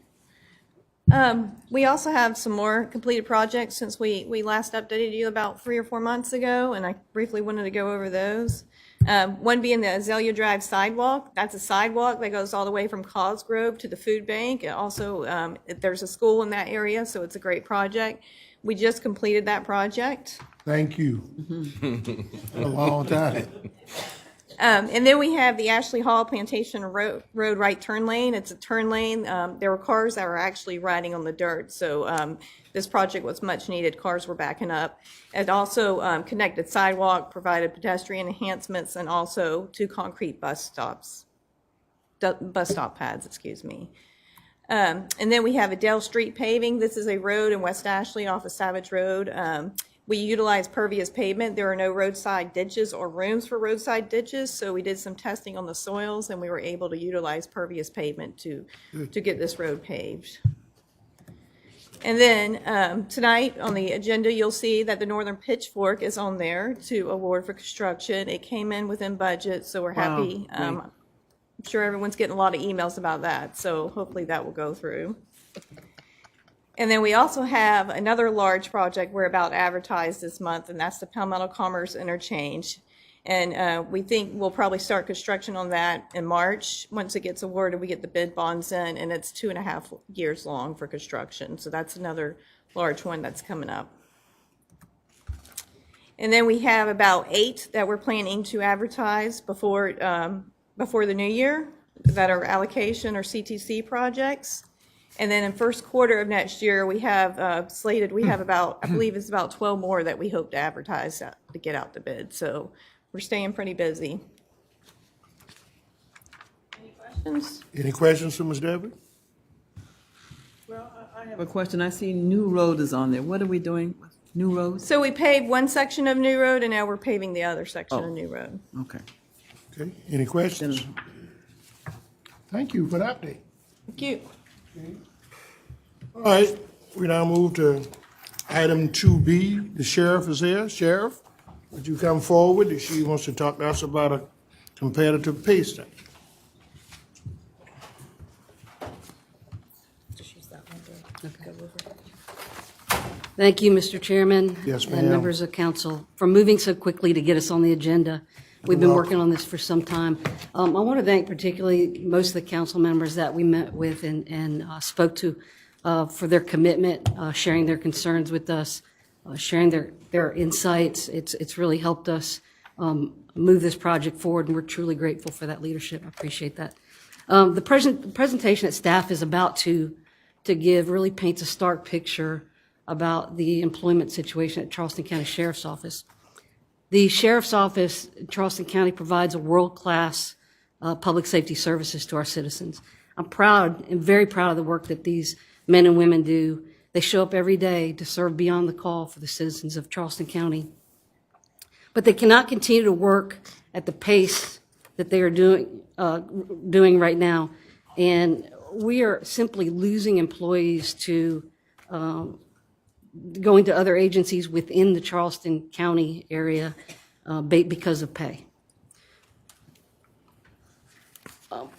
We also have some more completed projects since we last updated you about 3 or 4 months ago, and I briefly wanted to go over those. One being the Azalea Drive sidewalk. That's a sidewalk that goes all the way from Cosgrove to the food bank. It also, there's a school in that area, so it's a great project. We just completed that project. Thank you. A long time. And then we have the Ashley Hall Plantation Road right turn lane. It's a turn lane. There were cars that were actually riding on the dirt, so this project was much needed. Cars were backing up. It also connected sidewalk, provided pedestrian enhancements, and also 2 concrete bus stop pads, excuse me. And then we have Adele Street paving. This is a road in West Ashley off of Savage Road. We utilize pervious pavement. There are no roadside ditches or rooms for roadside ditches, so we did some testing on the soils, and we were able to utilize pervious pavement to get this road paved. And then tonight on the agenda, you'll see that the Northern Pitchfork is on there to award for construction. It came in within budget, so we're happy. I'm sure everyone's getting a lot of emails about that, so hopefully that will go through. And then we also have another large project we're about to advertise this month, and that's the Palmetto Commerce Interchange. And we think we'll probably start construction on that in March. Once it gets awarded, we get the bid bonds in, and it's 2.5 years long for construction. So that's another large one that's coming up. And then we have about 8 that we're planning to advertise before the new year that are allocation or CTC projects. And then in first quarter of next year, we have slated, we have about, I believe it's about 12 more that we hope to advertise to get out the bid. So we're staying pretty busy. Any questions? Any questions for Ms. Debbie? Well, I have a question. I see New Road is on there. What are we doing with New Road? So we paved one section of New Road, and now we're paving the other section of New Road. Okay. Okay, any questions? Thank you for the update. Thank you. All right, we now move to item 2B. The sheriff is here. Sheriff, would you come forward? She wants to talk to us about a competitive pay study. Thank you, Mr. Chairman. Yes, And ma'am. members of council for moving so quickly to get us on the agenda. We've been working on this for some time. I want to thank particularly most of the council members that we met with and spoke to for their commitment, sharing their concerns with us, sharing their insights. It's really helped us move this project forward, and we're truly grateful for that leadership. I appreciate that. The presentation that staff is about to give really paints a stark picture about the employment situation at Charleston County Sheriff's Office. The Sheriff's Office in Charleston County provides a world-class public safety services to our citizens. I'm proud and very proud of the work that these men and women do. They show up every day to serve beyond the call for the citizens of Charleston County. But they cannot continue to work at the pace that they are doing right now. And we are simply losing employees to going to other agencies within the Charleston County area because of pay.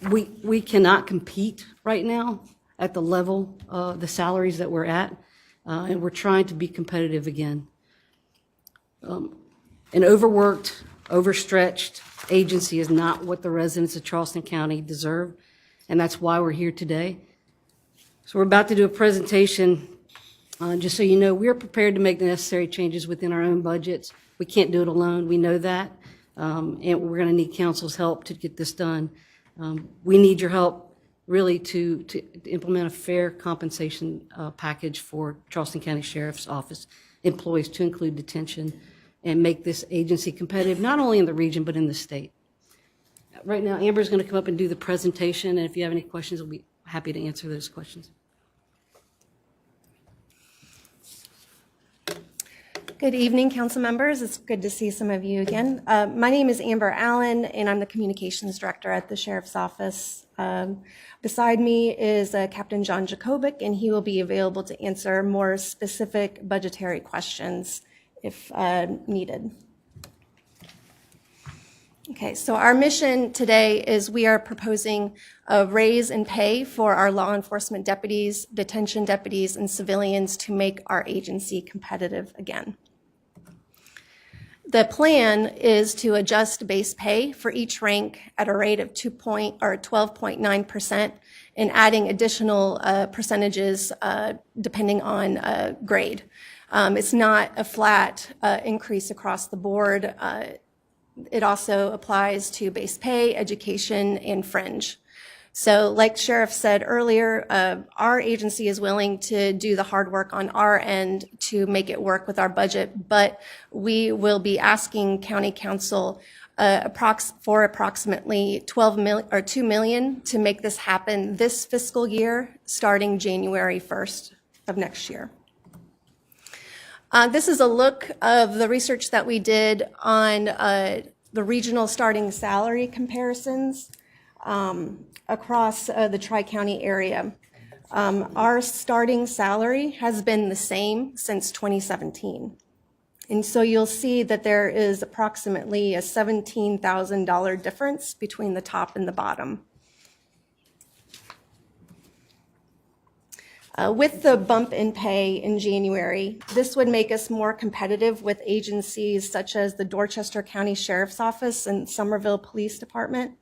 We cannot compete right now at the level, the salaries that we're at, and we're trying to be competitive again. An overworked, overstretched agency is not what the residents of Charleston County deserve, and that's why we're here today. So we're about to do a presentation Just so you know, we're prepared to make the necessary changes within our own budgets. We can't do it alone. We know that. And we're going to need council's help to get this done. We need your help really to implement a fair compensation package for Charleston County Sheriff's Office employees to include detention and make this agency competitive, not only in the region, but in the state. Right now, Amber's going to come up and do the presentation, and if you have any questions, we'll be happy to answer those questions. Good evening, council members. It's good to see some of you again. My name is Amber Allen, and I'm the communications director at the Sheriff's Office. Beside me is Captain John Jacobic, and he will be available to answer more specific budgetary questions if needed. Okay, so our mission today is we are proposing a raise in pay for our law enforcement deputies, detention deputies, and civilians to make our agency competitive again. The plan is to adjust base pay for each rank at a rate of 12.9% and adding additional percentages depending on grade. It's not a flat increase across the board. It also applies to base pay, education, and fringe. So like Sheriff said earlier, our agency is willing to do the hard work on our end to make it work with our budget, but we will be asking County Council for approximately $2 million to make this happen this fiscal year, starting January 1st of next year. This is a look of the research that we did on the regional starting salary comparisons across the Tri-County area. Our starting salary has been the same since 2017. And so you'll see that there is approximately a $17,000 difference between the top and the bottom. With the bump in pay in January, this would make us more competitive with agencies such as the Dorchester County Sheriff's Office and Somerville Police Department.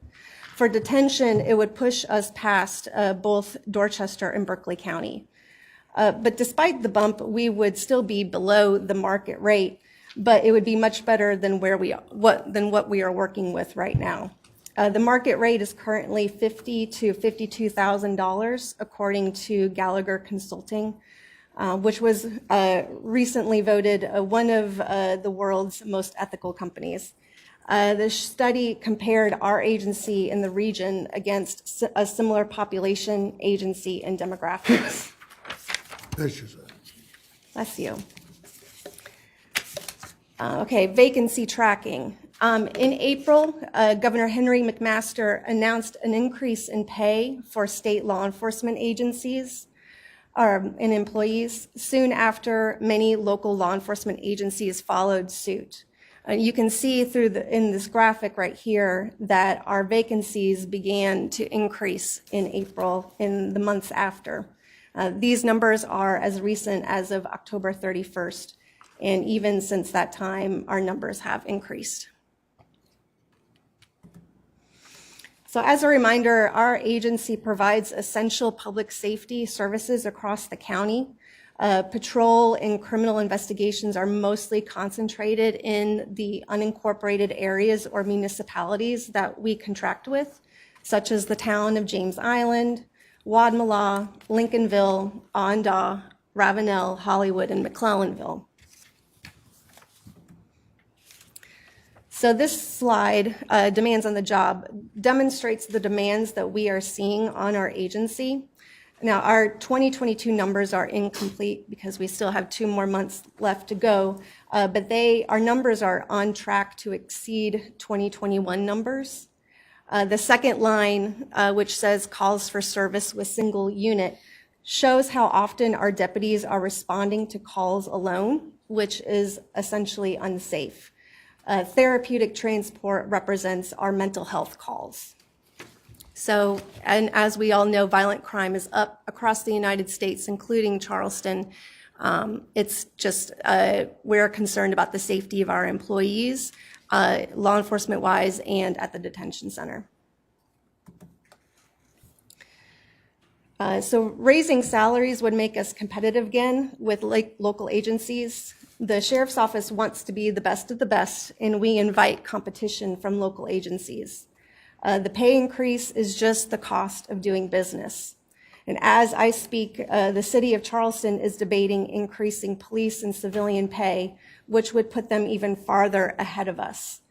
For detention, it would push us past both Dorchester and Berkeley County. But despite the bump, we would still be below the market rate, but it would be much better than what we are working with right now. The market rate is currently $50,000 to $52,000, according to Gallagher Consulting, which was recently voted one of the world's most ethical companies. The study compared our agency in the region against a similar population, agency, and demographics. Bless you. Okay, vacancy tracking. In April, Governor Henry McMaster announced an increase in pay for state law enforcement agencies and employees. Soon after, many local law enforcement agencies followed suit. You can see in this graphic right here that our vacancies began to increase in April in the months after. These numbers are as recent as of October 31st, and even since that time, our numbers have increased. So as a reminder, our agency provides essential public safety services across the county. Patrol and criminal investigations are mostly concentrated in the unincorporated areas or municipalities that we contract with, such as the town of James Island, Wadmalaw, Lincolnville, Ondaw, Ravenel, Hollywood, and McClellanville. So this slide, demands on the job, demonstrates the demands that we are seeing on our agency. Now, our 2022 numbers are incomplete because we still have 2 more months left to go, but our numbers are on track to exceed 2021 numbers. The second line, which says calls for service with single unit, shows how often our deputies are responding to calls alone, which is essentially unsafe. Therapeutic transport represents our mental health calls. So, and as we all know, violent crime is up across the United States, including Charleston. It's just, we're concerned about the safety of our employees, law enforcement wise, and at the detention center. So raising salaries would make us competitive again with local agencies. The sheriff's office wants to be the best of the best, and we invite competition from local agencies. The pay increase is just the cost of doing business. And as I speak, the city of Charleston is debating increasing police and civilian pay, which would put them even farther ahead of us.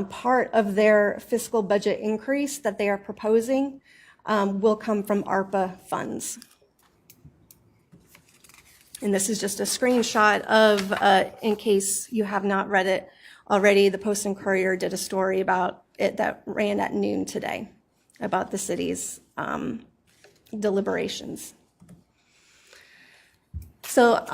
Part of their fiscal budget increase that they are proposing will come from ARPA funds. And this is just a screenshot of, in case you have not read it already, the Post and Courier did a story about it that ran at noon today about the city's deliberations. So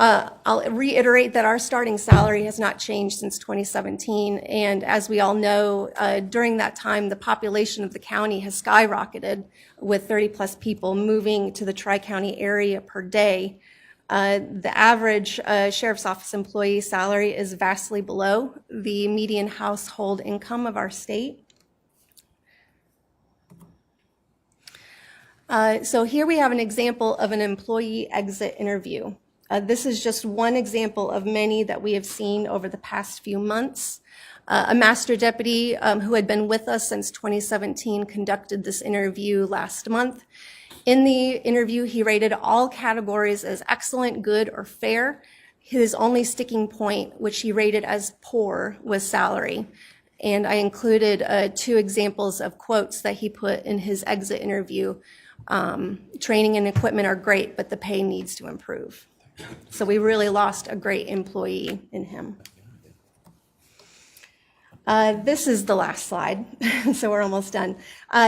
I'll reiterate that our starting salary has not changed since 2017. And as we all know, during that time, the population of the county has skyrocketed with 30 plus people moving to the Tri-County area per day. The average sheriff's office employee salary is vastly below the median household income of our state. So here we have an example of an employee exit interview. This is just one example of many that we have seen over the past few months. A master deputy who had been with us since 2017 conducted this interview last month. In the interview, he rated all categories as excellent, good, or fair. His only sticking point, which he rated as poor, was salary. And I included 2 examples of quotes that he put in his exit interview. Training and equipment are great, but the pay needs to improve. So we really lost a great employee in him. This is the last slide, so we're almost done.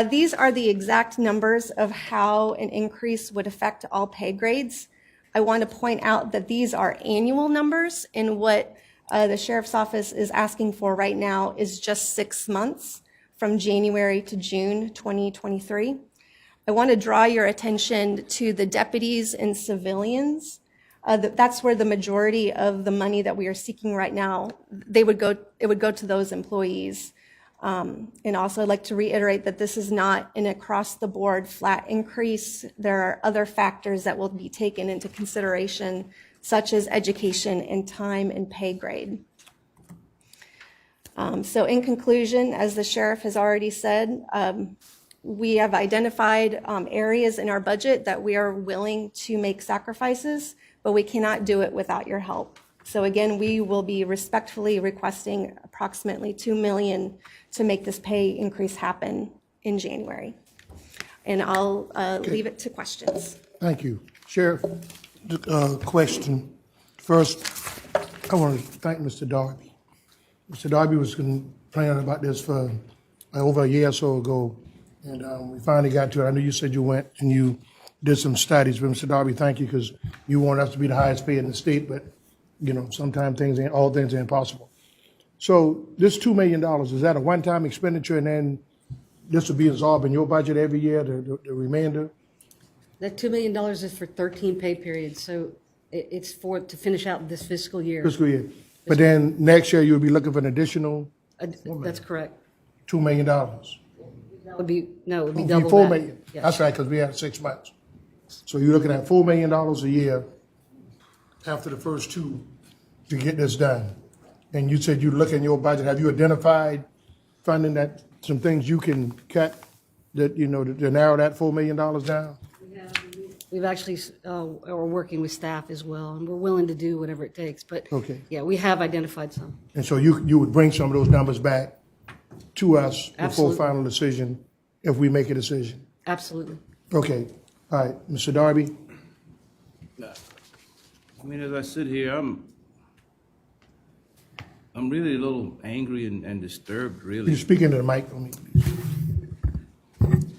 These are the exact numbers of how an increase would affect all pay grades. I want to point out that these are annual numbers, and what the sheriff's office is asking for right now is just 6 months from January to June 2023. I want to draw your attention to the deputies and civilians. That's where the majority of the money that we are seeking right now, it would go to those employees. And also I'd like to reiterate that this is not an across-the-board flat increase. There are other factors that will be taken into consideration, such as education and time and pay grade. So in conclusion, as the sheriff has already said, we have identified areas in our budget that we are willing to make sacrifices, but we cannot do it without your help. So again, we will be respectfully requesting approximately $2 million to make this pay increase happen in January. And I'll leave it to questions. Thank you. Sheriff, question. First, I want to thank Mr. Darby. Mr. Darby was complaining about this for over a year or so ago, and we finally got to it. I know you said you went and you did some studies, but Mr. Darby, thank you, because you want us to be the highest paid in the state, but you know, sometimes all things are impossible. So this $2 million, is that a one-time expenditure, and then this will be absorbed in your budget every year, the remainder? That $2 million is for 13 pay periods, so it's to finish out this fiscal year. Fiscal year. But then next year, you'll be looking for an additional That's correct. $2 million. That would be, no, it would be It'll double $4 that. million. Yes. That's right, because we had 6 months. So you're looking at $4 million a year after the first 2 to get this done. And you said you look in your budget. Have you identified funding that, some things you can cut that, you know, to narrow that $4 million down? We've actually, are working with staff as well, and we're willing to do whatever it takes. But Okay. yeah, we have identified some. And so you would bring some of those numbers back to us before Absolutely. final decision, if we make a decision? Absolutely. Okay. All right, Mr. Darby? I mean, as I sit here, I'm really a little angry and disturbed, really. You speak into the mic for me, please.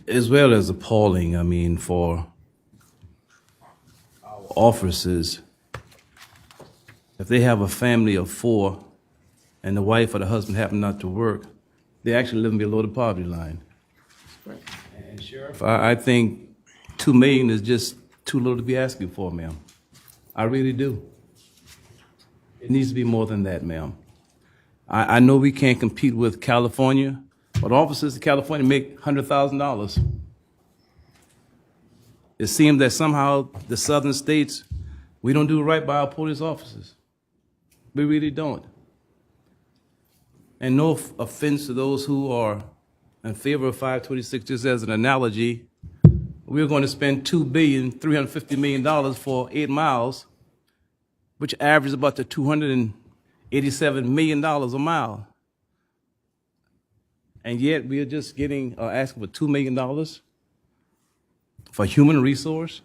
As well as appalling, I mean, for our officers. If they have a family of 4 and the wife or the husband happen not to work, they're actually living below the poverty line. And Sheriff, I think $2 million is just too little to be asking for, ma'am. I really do. It needs to be more than that, ma'am. I know we can't compete with California, but officers in California make $100,000. it seems that somehow the southern states, we don't do right by our police officers. We really don't. And no offense to those who are in favor of 526, just as an analogy, we're going to spend $2.350 billion for 8 miles, which averages about the $287 million a mile. And yet we are just getting, asking for $2 million for human resource.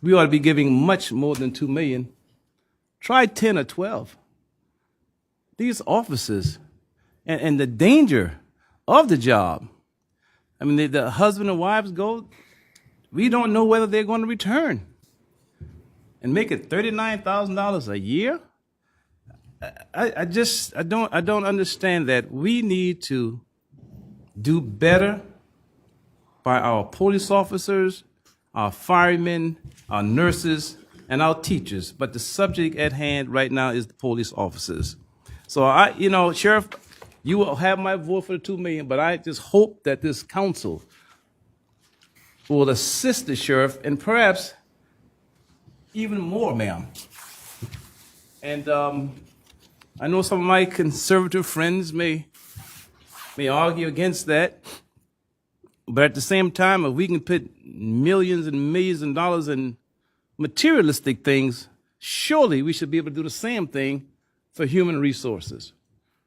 We ought to be giving much more than $2 million. Try 10 or 12. These officers and the danger of the job. I mean, the husband and wives go, we don't know whether they're going to return. And make it $39,000 a year? I don't understand that. We need to do better by our police officers, our firemen, our nurses, and our teachers. But the subject at hand right now is the police officers. So Sheriff, you will have my vote for the $2 million, but I just hope that this council will assist the sheriff and perhaps even more, ma'am. And I know some of my conservative friends may argue against that, but at the same time, if we can put millions and millions of dollars in materialistic things, surely we should be able to do the same thing for human resources.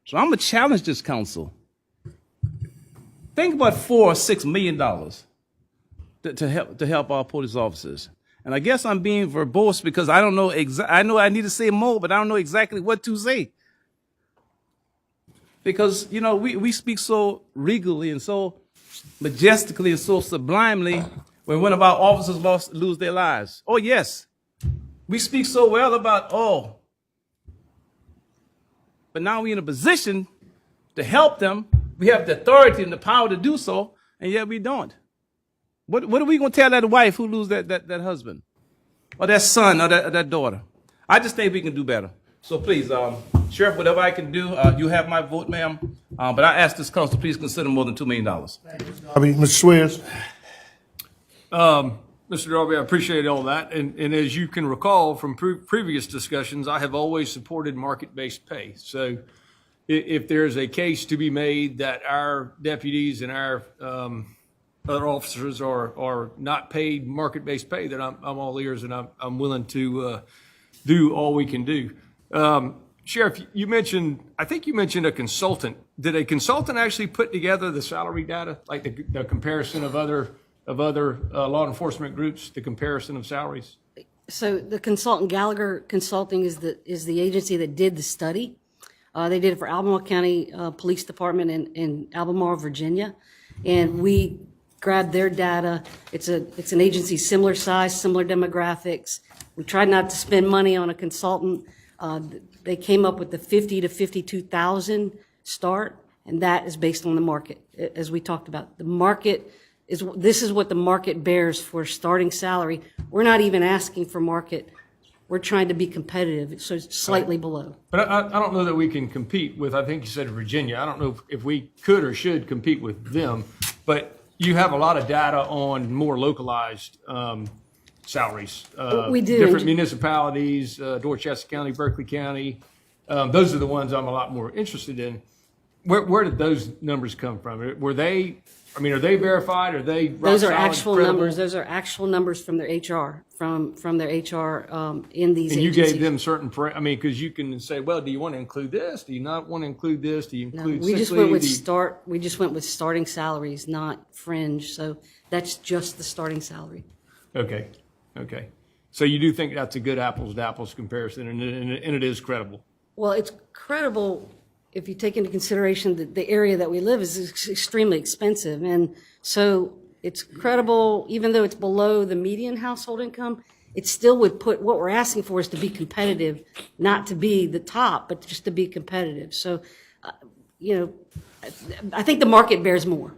So I'm going to challenge this council. Think about $4 or $6 million to help our police officers. And I guess I'm being verbose because I don't know I know I need to say more, but I don't know exactly what to say. Because, we speak so regally and so majestically and so sublimely when one of our officers lose their lives. Oh, yes. We speak so well about, but now we're in a position to help them. We have the authority and the power to do so, and yet we don't. What are we going to tell that wife who loses that husband? Or that son or that daughter? I just think we can do better. So please, Sheriff, whatever I can do, you have my vote, ma'am. But I ask this council, please consider more than $2 million. Mr. Swears. Mr. Darby, I appreciate all that. And as you can recall from previous discussions, I have always supported market-based pay. So if there's a case to be made that our deputies and our other officers are not paid market-based pay, then I'm all ears and I'm willing to do all we can do. Sheriff, I think you mentioned a consultant. Did a consultant actually put together the salary data, like the comparison of other law enforcement groups, the comparison of salaries? So the consultant, Gallagher Consulting, is the agency that did the study. They did it for Albemarle County Police Department in Albemarle, Virginia, and we grabbed their data. It's an agency similar size, similar demographics. We tried not to spend money on a consultant. They came up with the 50 to 52,000 start, and that is based on the market, as we talked about. The market this is what the market bears for starting salary. We're not even asking for market. We're trying to be competitive, so it's slightly below. But I don't know that we can compete with, I think you said Virginia. I don't know if we could or should compete with them, but you have a lot of data on more localized salaries. We do. Different municipalities, Dorchester County, Berkeley County. Those are the ones I'm a lot more interested in. Where did those numbers come from? Were they, are they verified? Are they Those are solid, actual credible? numbers. Those are actual numbers from their HR, from their HR in these And you agencies. gave them certain, because you can say, well, do you want to include this? Do you not want to include this? Do you No, include we sick just went leave? with Do you- we just went with starting salaries, not fringe. So that's just the starting salary. Okay. So you do think that's a good apples to apples comparison, and it is credible. Well, it's credible if you take into consideration that the area that we live is extremely expensive. And so it's credible, even though it's below the median household income, it still would put, what we're asking for is to be competitive, not to be the top, but just to be competitive. So, I think the market bears more.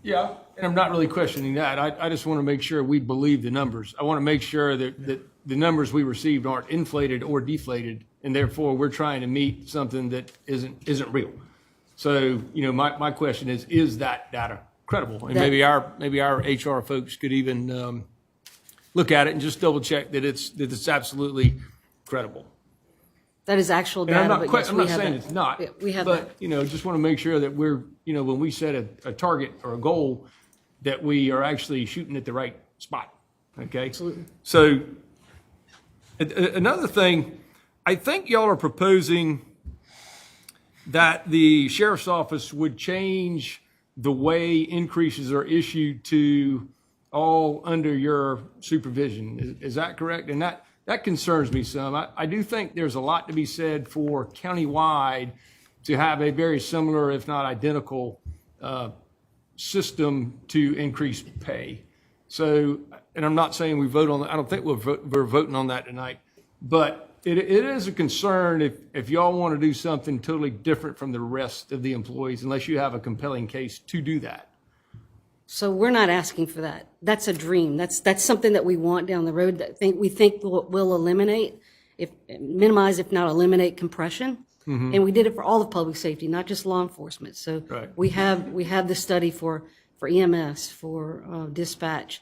Yeah, and I'm not really questioning that. I just want to make sure we believe the numbers. I want to make sure that the numbers we received aren't inflated or deflated, and therefore we're trying to meet something that isn't real. So, my question is that data credible. And maybe our HR folks could even look at it and just double check that it's absolutely credible. That is actual And data. I'm not, but quite, yes, I'm we not have saying that. it's not. Yeah, we have but, that. just want to make sure that we're, when we set a target or a goal, that we are actually shooting at the right spot. Okay? Absolutely. So another thing, I think y'all are proposing that the sheriff's office would change the way increases are issued to all under your supervision. Is that correct? And that concerns me some. I do think there's a lot to be said for countywide to have a very similar, if not identical, system to increase pay. So, and I'm not saying we vote on that. I don't think we're voting on that tonight, but it is a concern if y'all want to do something totally different from the rest of the employees, unless you have a compelling case to do that. So we're not asking for that. That's a dream. That's something that we want down the road that we think will eliminate, minimize, if not eliminate compression. Mm-hmm. And we did it for all of public safety, not just law enforcement. So right. we have the study for EMS, for dispatch,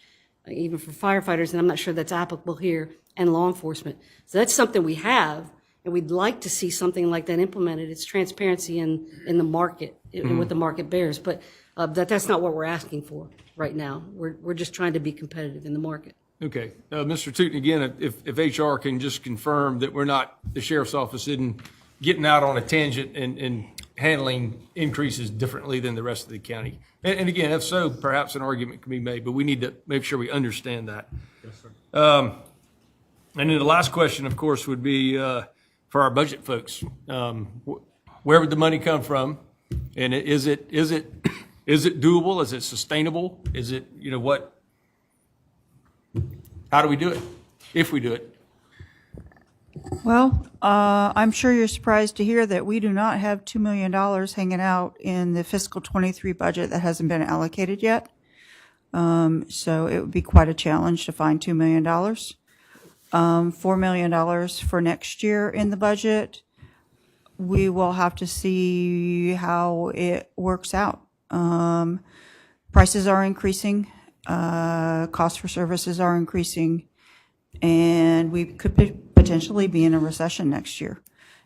even for firefighters, and I'm not sure that's applicable here, and law enforcement. So that's something we have, and we'd like to see something like that implemented. It's transparency in the market, and what the market bears. But that's not what we're asking for right now. We're just trying to be competitive in the market. Okay. Mr. Tootin, again, if HR can just confirm that the sheriff's office isn't getting out on a tangent and handling increases differently than the rest of the county. And again, if so, perhaps an argument can be made, but we need to make sure we understand that. Yes, sir. And then the last question, of course, would be for our budget folks. Where would the money come from? And is it doable? Is it sustainable? Is it, what? How do we do it, if we do it? Well, I'm sure you're surprised to hear that we do not have $2 million hanging out in the fiscal 23 budget that hasn't been allocated yet. So it would be quite a challenge to find $2 million. $4 million for next year in the budget. We will have to see how it works out. Prices are increasing, costs for services are increasing, and we could potentially be in a recession next year.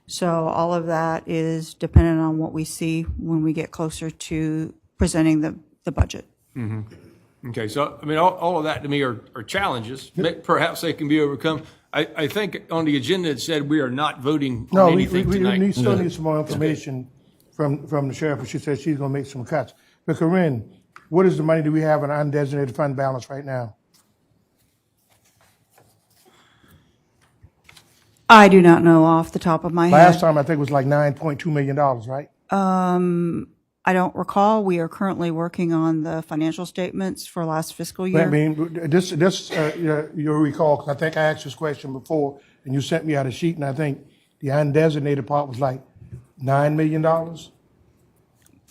So all of that is dependent on what we see when we get closer to presenting the budget. Mm-hmm. Okay, so I mean, all of that to me are challenges. Perhaps they can be overcome. I think on the agenda it said we are not voting on anything tonight. We still need some more information from the sheriff. She said she's going to make some cuts. But Corinne, what is the money that we have in undesignated fund balance right now? I do not know off the top of my head. Last time I think it was like $9.2 million, right? I don't recall. We are currently working on the financial statements for last fiscal year. I mean, you'll recall, because I think I asked this question before, and you sent me out a sheet, and I think the undesignated part was like $9 million.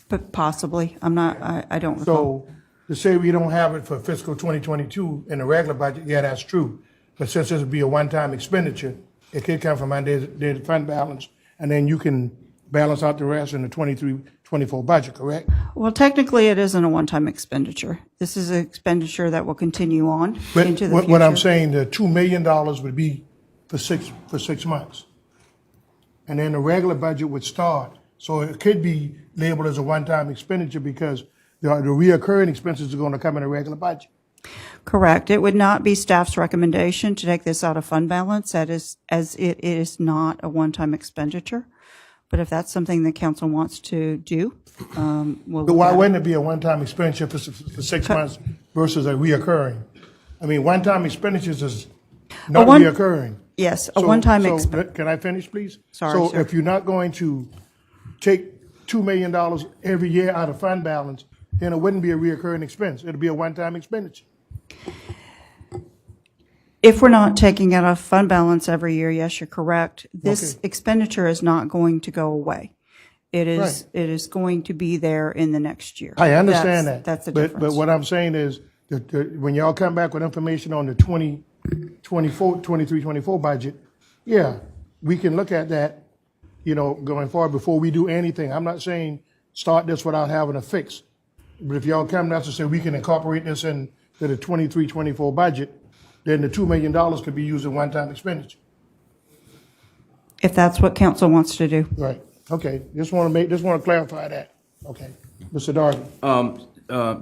But possibly. I'm not, I don't recall. So to say we don't have it for fiscal 2022 in the regular budget, yeah, that's true. But since this would be a one-time expenditure, it could come from undesignated fund balance, and then you can balance out the rest in the 23-24 budget, correct? Well, technically, it isn't a one-time expenditure. This is an expenditure that will continue on into the future. What I'm saying, the $2 million would be for 6 months. And then the regular budget would start. So it could be labeled as a one-time expenditure because the reoccurring expenses are going to come in the regular budget. Correct. It would not be staff's recommendation to take this out of fund balance, as it is not a one-time expenditure. But if that's something the council wants to do, we'll. But why wouldn't it be a one-time expenditure for 6 months versus a reoccurring? I mean, one-time expenditures is not reoccurring. Yes, a one-time Can I finish, please? Sorry, So if you're not going to take $2 million every year out of fund balance, then it wouldn't be a reoccurring expense. It'd be a one-time expenditure. If we're not taking out of fund balance every year, yes, you're correct. This expenditure is not going to go away. It is going to be there in the next year. I understand that. That's the difference. But what I'm saying is that when y'all come back with information on the 23-24 budget, yeah, we can look at that, going forward before we do anything. I'm not saying start this without having a fix. But if y'all come to us and say we can incorporate this into the 23-24 budget, then the $2 million could be used in one-time expenditure. If that's what council wants to do. Right, okay, just want to clarify that. Okay, Mr. Darby.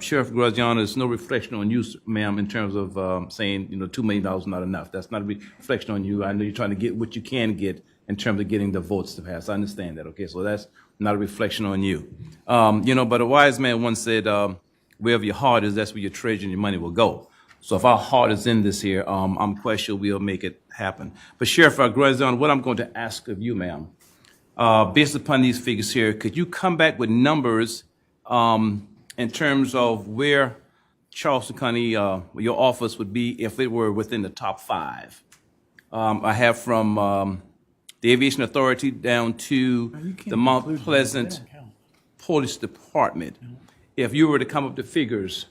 Sheriff Graziano, there's no reflection on you, ma'am, in terms of saying, $2 million is not enough. That's not a reflection on you. I know you're trying to get what you can get in terms of getting the votes to pass. I understand that, okay? So that's not a reflection on you. But a wise man once said, wherever your heart is, that's where your treasure and your money will go. So if our heart is in this here, I'm quite sure we'll make it happen. But Sheriff Graziano, what I'm going to ask of you, ma'am, based upon these figures here, could you come back with numbers in terms of where Charleston County, your office would be if it were within the top 5? I have from the Aviation Authority down to the Mount Pleasant Police Department. If you were to come up with figures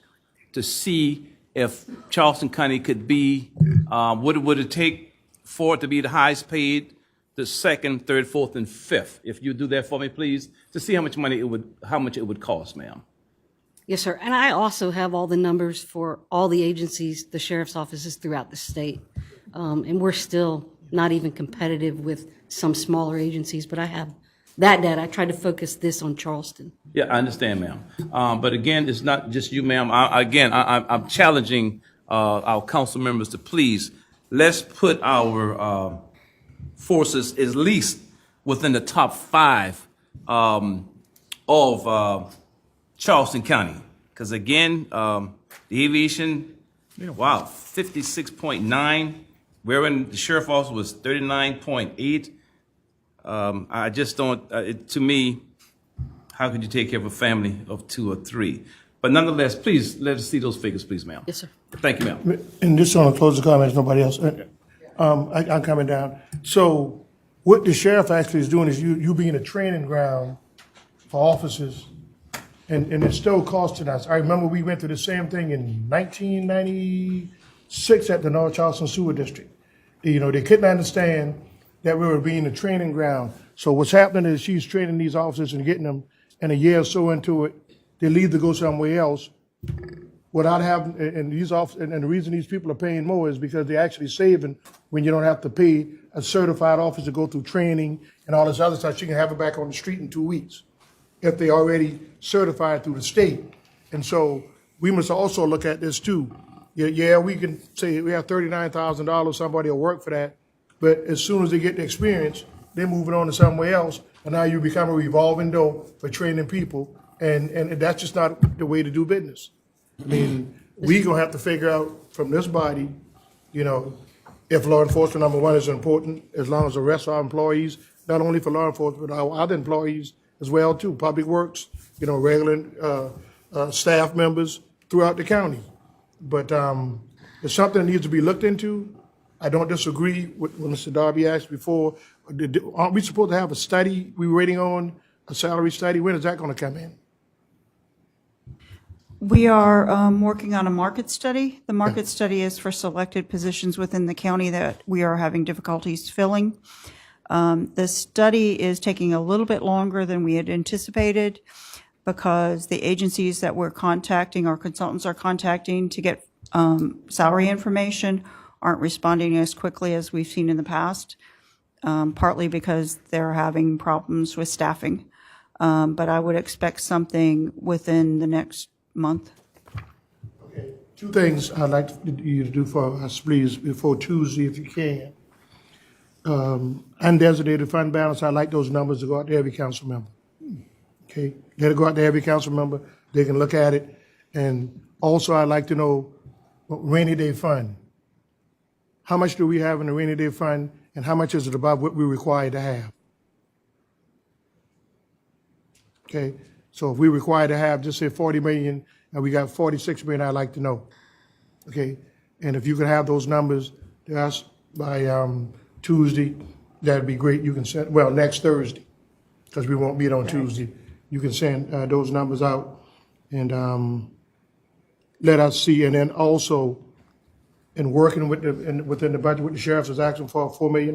to see if Charleston County could be, would it take for it to be the highest paid, the second, third, fourth, and fifth? If you do that for me, please, to see how much it would cost, ma'am. Yes, sir. And I also have all the numbers for all the agencies, the sheriff's offices throughout the state. And we're still not even competitive with some smaller agencies, but I have that data. I tried to focus this on Charleston. Yeah, I understand, ma'am. But again, it's not just you, ma'am. I'm challenging our council members to please, let's put our forces at least within the top 5 of Charleston County. Because again, the aviation, wow, 56.9, wherein the sheriff office was 39.8. I just don't, to me, how could you take care of a family of 2 or 3? But nonetheless, please, let us see those figures, please, ma'am. Yes, sir. Thank you, ma'am. And just on the closing comments, nobody else. I'm coming down. So what the sheriff actually is doing is you being a training ground for officers, and it's still costing us. I remember we went through the same thing in 1996 at the North Charleston Sewer District. They couldn't understand that we were being a training ground. So what's happening is she's training these officers and getting them, and a year or so into it, they leave to go somewhere else without having, and the reason these people are paying more is because they're actually saving when you don't have to pay a certified officer to go through training and all this other stuff. You can have it back on the street in 2 weeks if they already certified through the state. And so we must also look at this too. Yeah, we can say we have $39,000, somebody will work for that, but as soon as they get the experience, they're moving on to somewhere else, and now you become a revolving door for training people, and that's just not the way to do business. I mean, we're going to have to figure out from this body, if law enforcement, number one, is important, as long as the rest of our employees, not only for law enforcement, but our other employees as well, too, public works, regular staff members throughout the county. But it's something that needs to be looked into. I don't disagree with what Mr. Darby asked before. Aren't we supposed to have a study we're waiting on, a salary study? When is that going to come in? We are working on a market study. The market study is for selected positions within the county that we are having difficulties filling. The study is taking a little bit longer than we had anticipated because the agencies that we're contacting, our consultants are contacting to get salary information aren't responding as quickly as we've seen in the past, partly because they're having problems with staffing. But I would expect something within the next month. Okay. 2 things I'd like you to do for us, please, before Tuesday, if you can. Undesignated fund balance, I'd like those numbers to go out to every council member. Okay, let it go out to every council member. They can look at it. And also, I'd like to know rainy day fund. How much do we have in the rainy day fund, and how much is it above what we're required to have? Okay, so if we're required to have, just say 40 million, and we got 46 million, I'd like to know. Okay, and if you could have those numbers to us by Tuesday, that'd be great. You can send, well, next Thursday, because we won't meet on Tuesday. You can send those numbers out and let us see. And then also, in working with within the budget, what the sheriff is asking for, $4 million,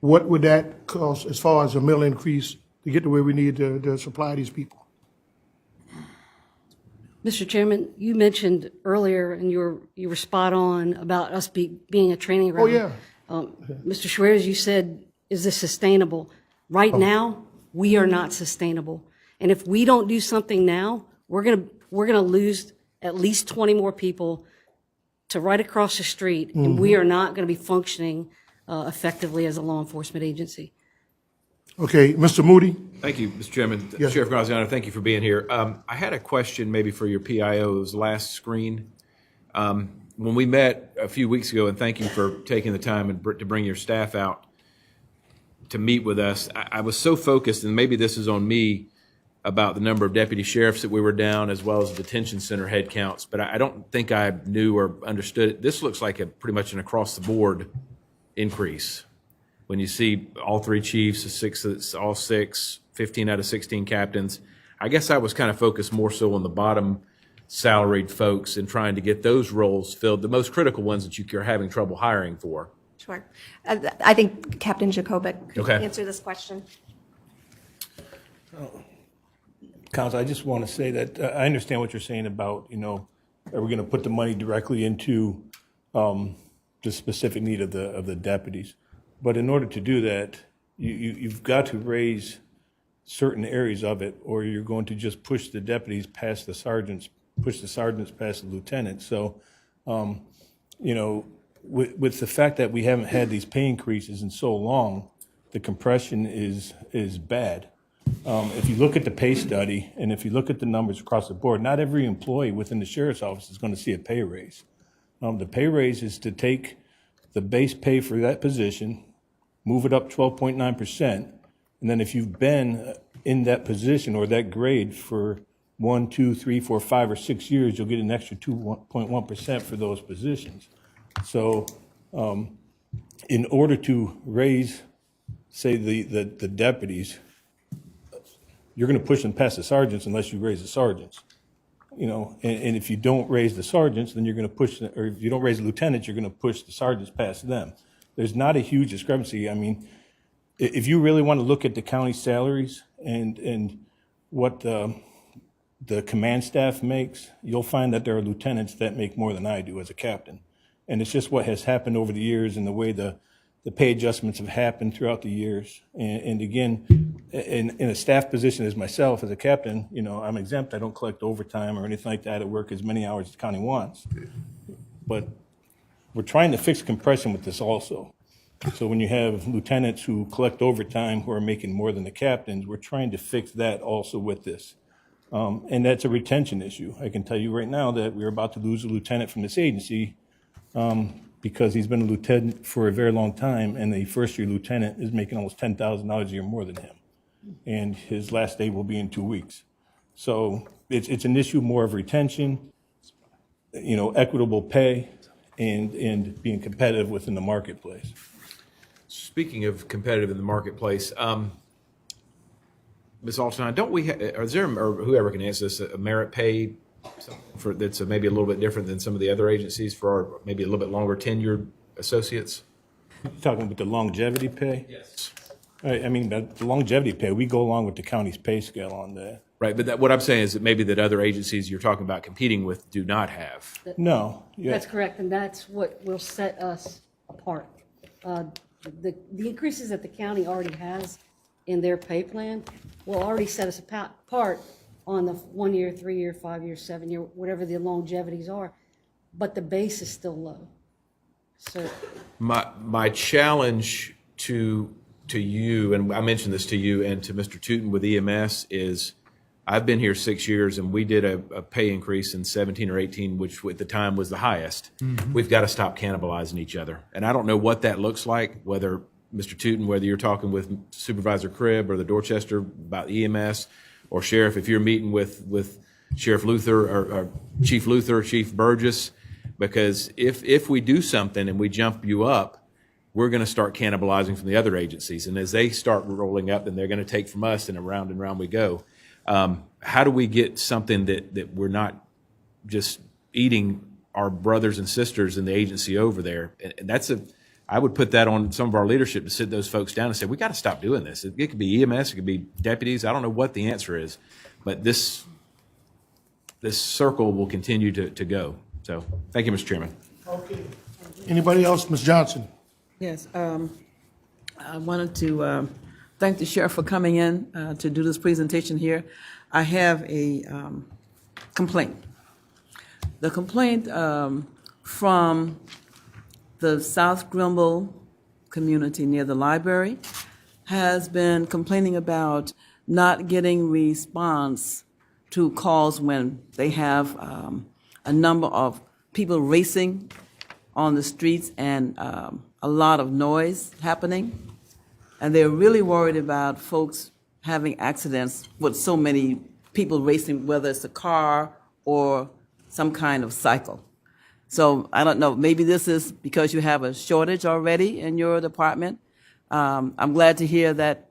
what would that cost as far as a mill increase to get to where we need to supply these people? Mr. Chairman, you mentioned earlier, and you were spot on about us being a training ground. Oh, yeah. Mr. Schwartz, you said, is this sustainable? Right now, we are not sustainable. And if we don't do something now, we're gonna lose at least 20 more people to right across the street, and we are not gonna be functioning effectively as a law enforcement agency. Okay, Mr. Moody? Thank you, Mr. Chairman. Yes. Sheriff Graziano, thank you for being here. I had a question maybe for your PIO's last screen. When we met a few weeks ago, and thank you for taking the time to bring your staff out to meet with us, I was so focused, and maybe this is on me, about the number of deputy sheriffs that we were down, as well as the detention center head counts, but I don't think I knew or understood it. This looks like pretty much an across-the-board increase. When you see all 3 chiefs, all 6, 15 out of 16 captains, I guess I was kind of focused more so on the bottom salaried folks and trying to get those roles filled, the most critical ones that you're having trouble hiring for. Sure. I think Captain Jakovic could Okay. answer this question. Counsel, I just want to say that I understand what you're saying about, are we going to put the money directly into the specific need of the deputies? But in order to do that, you've got to raise certain areas of it, or you're going to just push the deputies past the sergeants, push the sergeants past the lieutenants. So, with the fact that we haven't had these pay increases in so long, the compression is bad. If you look at the pay study, and if you look at the numbers across the board, not every employee within the sheriff's office is going to see a pay raise. The pay raise is to take the base pay for that position, move it up 12.9%, and then if you've been in that position or that grade for 1, 2, 3, 4, 5, or 6 years, you'll get an extra 2.1% for those positions. So in order to raise, say, the deputies, you're going to push them past the sergeants unless you raise the sergeants. And if you don't raise the sergeants, then you're going to push, or if you don't raise the lieutenants, you're going to push the sergeants past them. There's not a huge discrepancy. I mean, if you really want to look at the county salaries and what the command staff makes, you'll find that there are lieutenants that make more than I do as a captain. And it's just what has happened over the years and the way the pay adjustments have happened throughout the years. And again, in a staff position as myself, as a captain, I'm exempt. I don't collect overtime or anything like that. I work as many hours as the county wants. But we're trying to fix compression with this also. So when you have lieutenants who collect overtime who are making more than the captains, we're trying to fix that also with this. And that's a retention issue. I can tell you right now that we're about to lose a lieutenant from this agency because he's been a lieutenant for a very long time, and the first-year lieutenant is making almost $10,000 a year more than him. And his last day will be in 2 weeks. So it's an issue more of retention, equitable pay, and being competitive within the marketplace. Speaking of competitive in the marketplace, Ms. Alton, don't we, is there, or whoever can answer this, a merit pay for that's maybe a little bit different than some of the other agencies for our maybe a little bit longer tenured associates? You're talking about the longevity pay? Yes. I mean, the longevity pay, we go along with the county's pay scale on that. Right, but what I'm saying is that maybe that other agencies you're talking about competing with do not have. No. That's correct, and that's what will set us apart. The increases that the county already has in their pay plan will already set us apart on the 1 year, 3 year, 5 year, 7 year, whatever the longevities are, but the base is still low. So my challenge to you, and I mentioned this to you and to Mr. Tootin with EMS, is I've been here 6 years, and we did a pay increase in 17 or 18, which at the time was the highest. Mm-hmm. We've got to stop cannibalizing each other. And I don't know what that looks like, whether, Mr. Tootin, whether you're talking with Supervisor Cribb or the Dorchester about EMS, or Sheriff, if you're meeting with Sheriff Luther or Chief Luther, Chief Burgess, because if we do something and we jump you up, we're going to start cannibalizing from the other agencies. And as they start rolling up, then they're going to take from us, and round we go. How do we get something that we're not just eating our brothers and sisters in the agency over there? And I would put that on some of our leadership to sit those folks down and say, we got to stop doing this. It could be EMS, it could be deputies. I don't know what the answer is, but this this circle will continue to go. So, thank you, Mr. Chairman. Okay. Anybody else? Ms. Johnson? Yes, I wanted to thank the sheriff for coming in to do this presentation here. I have a complaint. The complaint from the South Grimble community near the library has been complaining about not getting response to calls when they have a number of people racing on the streets and a lot of noise happening. And they're really worried about folks having accidents with so many people racing, whether it's a car or some kind of cycle. So I don't know, maybe this is because you have a shortage already in your department. I'm glad to hear that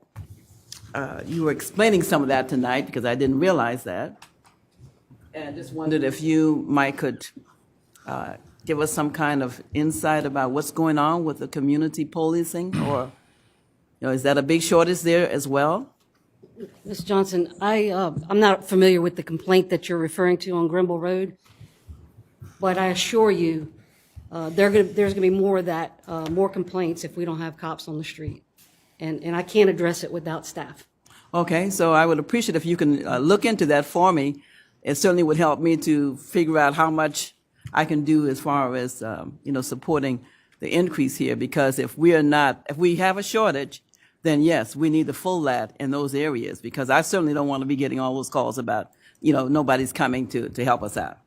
you were explaining some of that tonight because I didn't realize that. And just wondered if you could give us some kind of insight about what's going on with the community policing, or is that a big shortage there as well? Ms. Johnson, I'm not familiar with the complaint that you're referring to on Grimble Road, but I assure you there's going to be more of that, more complaints if we don't have cops on the street. And I can't address it without staff. Okay, so I would appreciate if you can look into that for me. It certainly would help me to figure out how much I can do as far as, supporting the increase here. Because if we have a shortage, then yes, we need to fill that in those areas. Because I certainly don't want to be getting all those calls about, nobody's coming to help us out.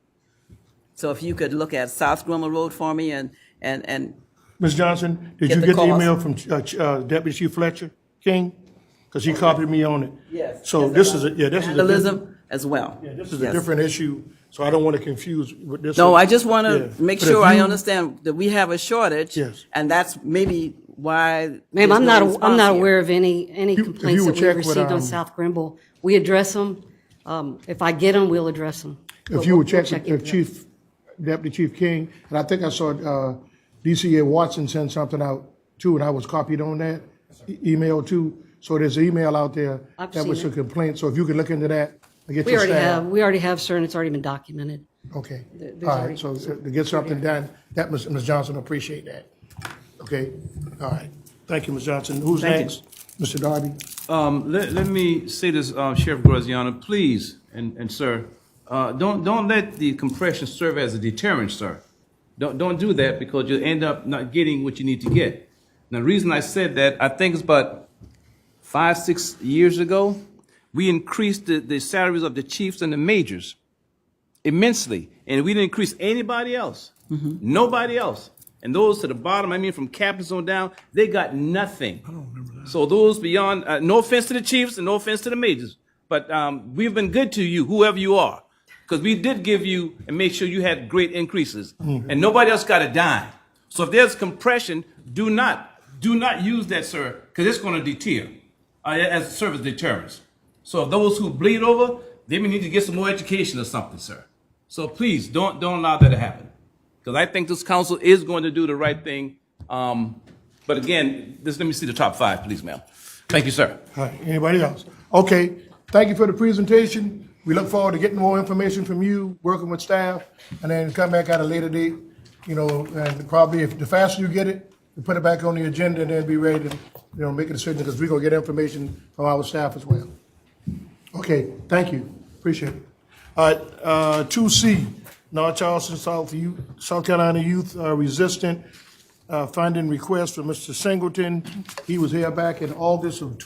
So if you could look at South Grimble Road for me and Ms. Johnson, did you get the email from Deputy Chief Fletcher King? Because he copied me on it. Yes. So yes, this is this is vandalism as well. Yeah, this is a different issue, so I don't want to confuse with this. No, I just want to make But sure if I you- understand that we have a shortage. Yes. And that's maybe why. Ma'am, there's I'm no not response here. aware of any if complaints you would that we check with, received on South Grimble. We address them. If I get them, we'll address them. If you would check with Deputy Chief King, and I think I saw DCA Watson send something out too, and I was copied on that email too. So there's an email out there I've that was seen a complaint. So if you could look into that, and get We your already staff. we already have, sir, and it's already been documented. Okay. There's All right. already- So to get something done, that Ms. Johnson, appreciate that. Okay. All right. Thank you, Ms. Johnson. Who's Thank you. next? Mr. Darby. Let me say this, Sheriff Graziano, please, and sir, don't let the compression serve as a deterrent, sir. Don't do that because you'll end up not getting what you need to get. Now, the reason I said that, I think it's about 5-6 years ago, we increased the salaries of the chiefs and the majors immensely, and we didn't increase anybody else, nobody else. And those to the bottom, I mean from captains on down, they got nothing. I don't remember that. So those beyond, no offense to the chiefs and no offense to the majors, but we've been good to you, whoever you are, because we did give you and make sure you had great increases, and nobody else got a dime. So if there's compression, do not use that, sir, because it's going to deter as a service deterrence. So those who bleed over, they may need to get some more education or something, sir. So please don't allow that to happen. Because I think this council is going to do the right thing. But again, let me see the top 5, please, ma'am. Thank you, sir. All right. Anybody else? Okay. Thank you for the presentation. We look forward to getting more information from you, working with staff, and then come back at a later date. And probably if the faster you get it, we put it back on the agenda and then be ready to, make a decision because we're going to get information from our staff as well. Okay. Thank you. Appreciate it. All right. 2C. North Charleston, South Carolina Youth Resistant funding request for Mr. Singleton. He was here back in August of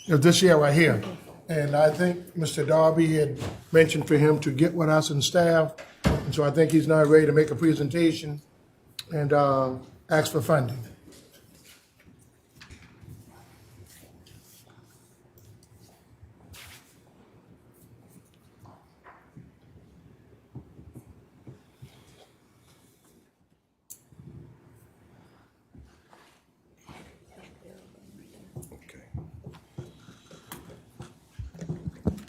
this year right here. And I think Mr. Darby had mentioned for him to get with us and staff. And so I think he's now ready to make a presentation and ask for funding.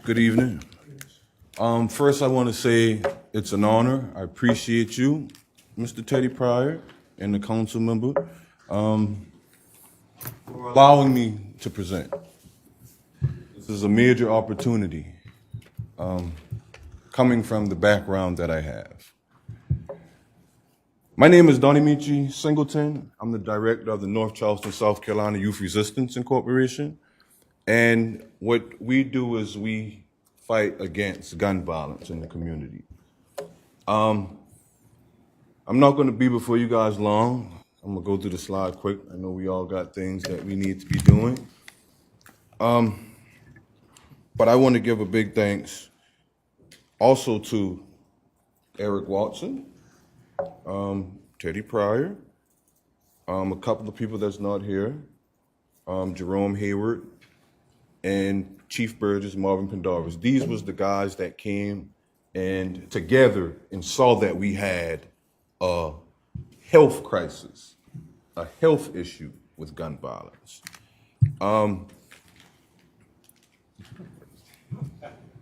Good evening. First, I want to say it's an honor. I appreciate you, Mr. Teddy Pryor, and the council member, for allowing me to present. This is a major opportunity. coming from the background that I have. My name is Donnie Michi Singleton. I'm the director of the North Charleston, South Carolina Youth Resistance Incorporation. And what we do is we fight against gun violence in the community. I'm not going to be before you guys long. I'm going to go through the slide quick. I know we all got things that we need to be doing. But I want to give a big thanks also to Eric Watson, Teddy Pryor, a couple of people that's not here, Jerome Hayward, and Chief Burgess, Marvin Pendarvis. These was the guys that came and together and saw that we had a health crisis, a health issue with gun violence.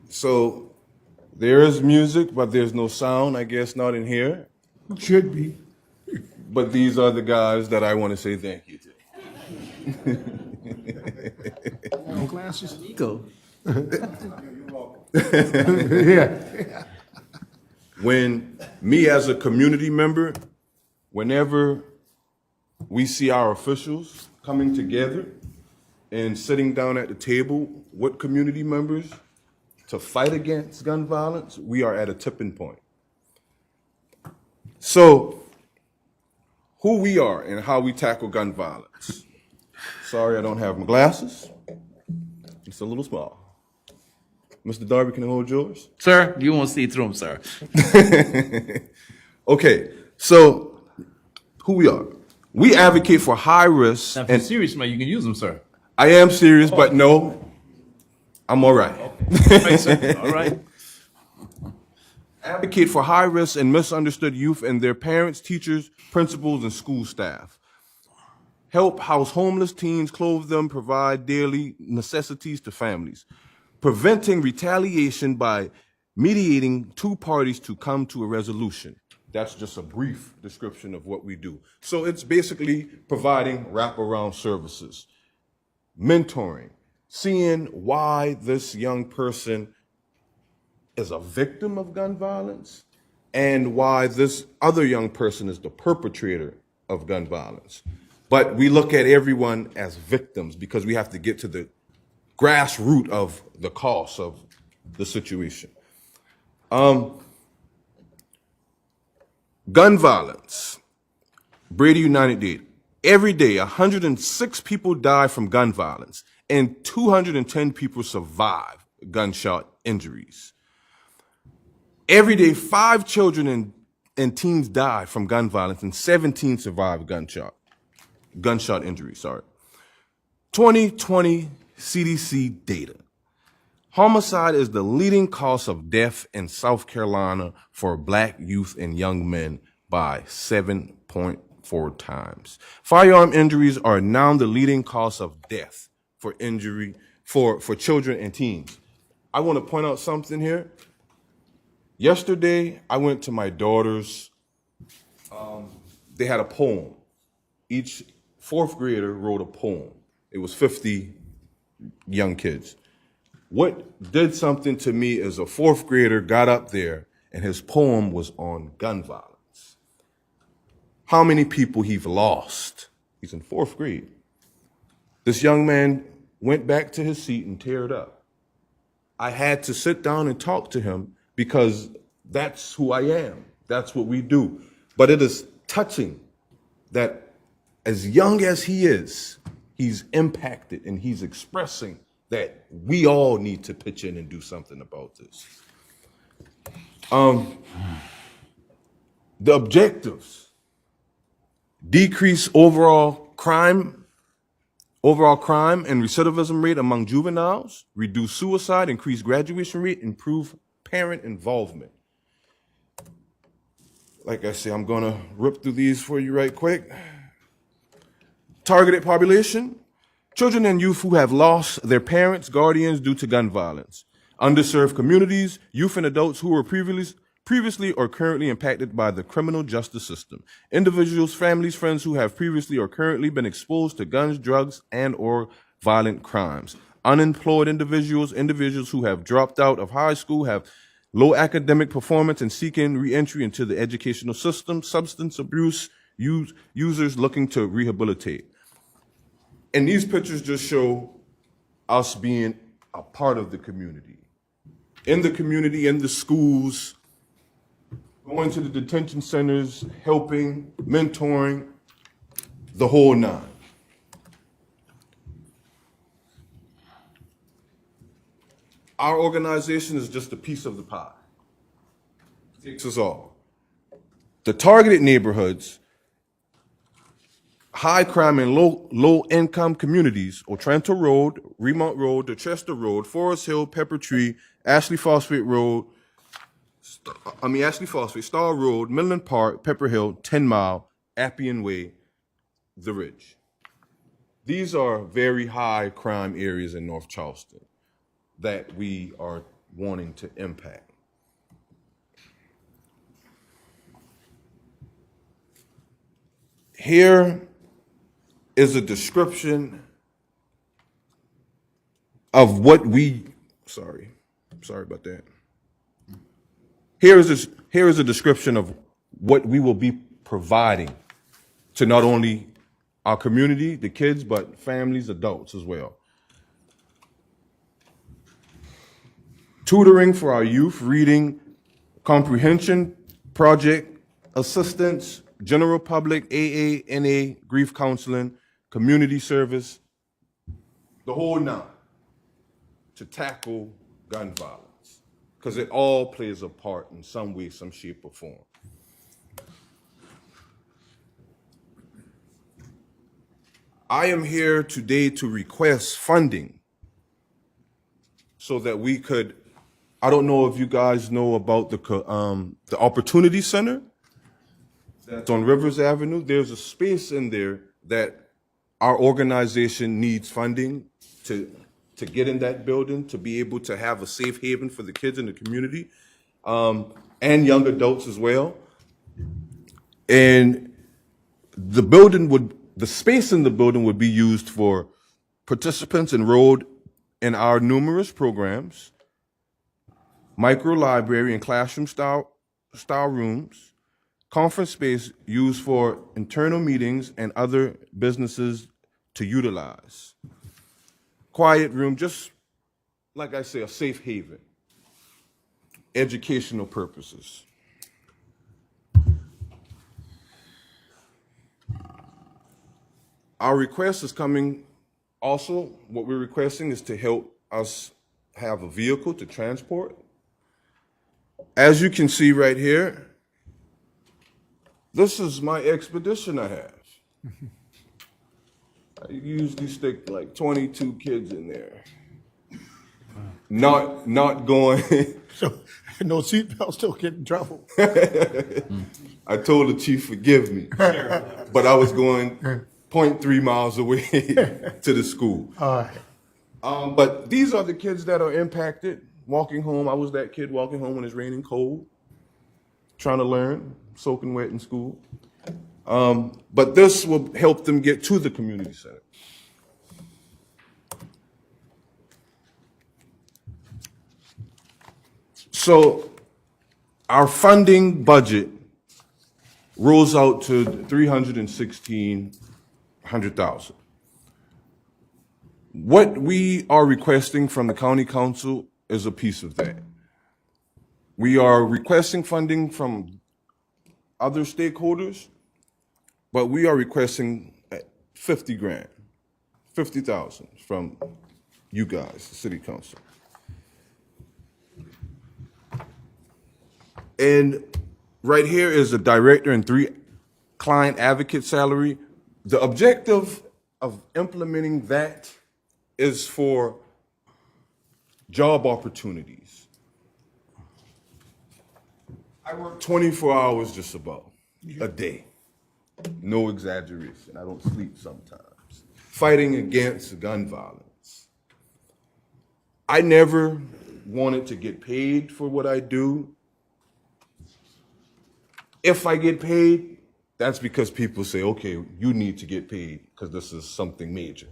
So there is music, but there's no sound, I guess, not in here. Should be. But these are the guys that I want to say thank you to. No glasses? Go. Yeah. When me as a community member, whenever we see our officials coming together and sitting down at the table with community members to fight against gun violence, we are at a tipping point. So, who we are and how we tackle gun violence. Sorry, I don't have my glasses. It's a little small. Mr. Darby, can I hold yours? Sir, you won't see through them, sir. Okay, so who we are. We advocate for high risk. Now, if you're serious, man, you can use them, sir. I am serious, but no, I'm all right. All right. Advocate for high risk and misunderstood youth and their parents, teachers, principals, and school staff. Help house homeless teens, clothe them, provide daily necessities to families. Preventing retaliation by mediating two parties to come to a resolution. That's just a brief description of what we do. So it's basically providing wraparound services, mentoring, seeing why this young person is a victim of gun violence and why this other young person is the perpetrator of gun violence. But we look at everyone as victims because we have to get to the grassroots of the cause of the situation. Gun violence. Brady United did. Every day, 106 people die from gun violence and 210 people survive gunshot injuries. Every day, 5 children and teens die from gun violence and 17 survive gunshot injuries, 2020 CDC data. Homicide is the leading cause of death in South Carolina for Black youth and young men by 7.4 times. Firearm injuries are now the leading cause of death for children and teens. I want to point out something here. Yesterday, I went to my daughter's, they had a poem. Each 4th grader wrote a poem. It was 50 young kids. What did something to me is a 4th grader got up there and his poem was on gun violence. How many people he've lost. He's in 4th grade. This young man went back to his seat and teared up. I had to sit down and talk to him because that's who I am. That's what we do. But it is touching that as young as he is, he's impacted and he's expressing that we all need to pitch in and do something about this. The objectives: decrease overall crime and recidivism rate among juveniles, reduce suicide, increase graduation rate, improve parent involvement. Like I say, I'm gonna rip through these for you right quick. Targeted population: children and youth who have lost their parents, guardians due to gun violence. Underserved communities, youth and adults who were previously or currently impacted by the criminal justice system. Individuals, families, friends who have previously or currently been exposed to guns, drugs, and or violent crimes. Unemployed individuals, individuals who have dropped out of high school, have low academic performance and seeking reentry into the educational system, substance abuse users looking to rehabilitate. And these pictures just show us being a part of the community. In the community, in the schools, going to the detention centers, helping, mentoring, the whole nine. Our organization is just a piece of the pie. It takes us all. The targeted neighborhoods, high crime and low income communities, Otranto Road, Remont Road, Dorchester Road, Forest Hill, Pepper Tree, Ashley Phosphate, Star Road, Midland Park, Pepper Hill, 10 Mile, Appian Way, The Ridge. These are very high crime areas in North Charleston that we are wanting to impact. Here is a description of what sorry about that. Here is a description of what we will be providing to not only our community, the kids, but families, adults as well. Tutoring for our youth, reading comprehension, project assistance, general public, AA, NA, grief counseling, community service, the whole nine, to tackle gun violence, because it all plays a part in some way, some shape, or form. I am here today to request funding so that we could, I don't know if you guys know about the Opportunity Center that's on Rivers Avenue. There's a space in there that our organization needs funding to get in that building, to be able to have a safe haven for the kids in the community, and young adults as well. And the space in the building would be used for participants enrolled in our numerous programs, micro library and classroom style rooms, conference space used for internal meetings and other businesses to utilize. Quiet room, just like I say, a safe haven. Educational purposes. Our request is coming also, what we're requesting is to help us have a vehicle to transport. As you can see right here, this is my expedition I have. I usually stick like 22 kids in there. Not going. So no seatbelt, still get in trouble. I told the chief, forgive me, but I was going 0.3 miles away to the school. All right. But these are the kids that are impacted. Walking home, I was that kid walking home when it's raining cold, trying to learn, soaking wet in school. But this will help them get to the community center. So our funding budget rolls out to $316,000. What we are requesting from the county council is a piece of that. We are requesting funding from other stakeholders, but we are requesting $50,000 from you guys, the city council. And right here is a director and 3 client advocate salary. The objective of implementing that is for job opportunities. I work 24 hours just about a day. No exaggeration. I don't sleep sometimes. Fighting against gun violence. I never wanted to get paid for what I do. If I get paid, that's because people say, okay, you need to get paid because this is something major.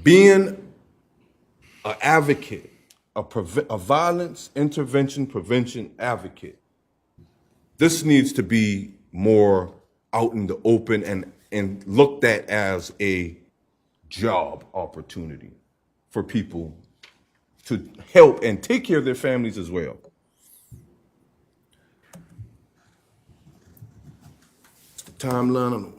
Being an advocate a violence intervention prevention advocate. This needs to be more out in the open and looked at as a job opportunity for people to help and take care of their families as well. Timeline, I'm gonna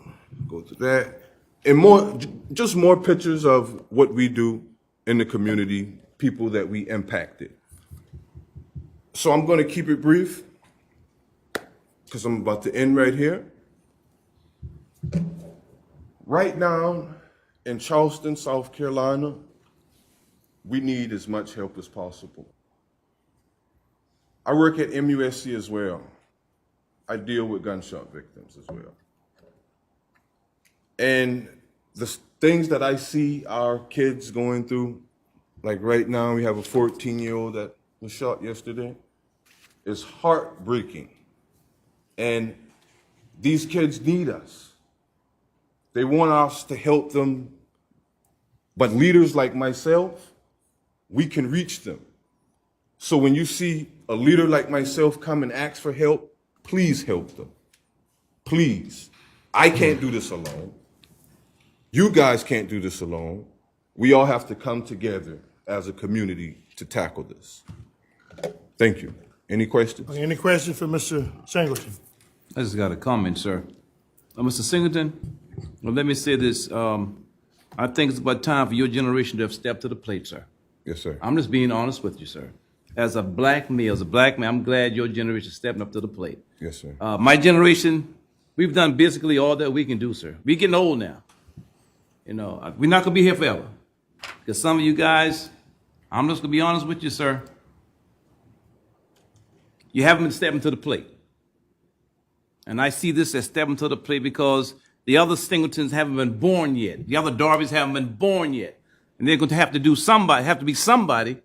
go through that. And more, just more pictures of what we do in the community, people that we impacted. So I'm gonna keep it brief because I'm about to end right here. Right now in Charleston, South Carolina, we need as much help as possible. I work at MUSC as well. I deal with gunshot victims as well. And the things that I see our kids going through, like right now we have a 14-year-old that was shot yesterday, is heartbreaking. And these kids need us. They want us to help them, but leaders like myself, we can reach them. So when you see a leader like myself come and ask for help, please help them. Please. I can't do this alone. You guys can't do this alone. We all have to come together as a community to tackle this. Thank you. Any questions? Any questions for Mr. Singleton? I just got a comment, sir. Mr. Singleton, well, let me say this. I think it's about time for your generation to have stepped to the plate, sir. Yes, sir. I'm just being honest with you, sir. As a black male, I'm glad your generation is stepping up to the plate. Yes, sir. My generation, we've done basically all that we can do, sir. We're getting old now. You know, we're not going to be here forever. Because some of you guys, I'm just going to be honest with you, sir. You haven't been stepping to the plate. And I see this as stepping to the plate because the other Singletons haven't been born yet. The other Darbys haven't been born yet. And they're going to have to be somebody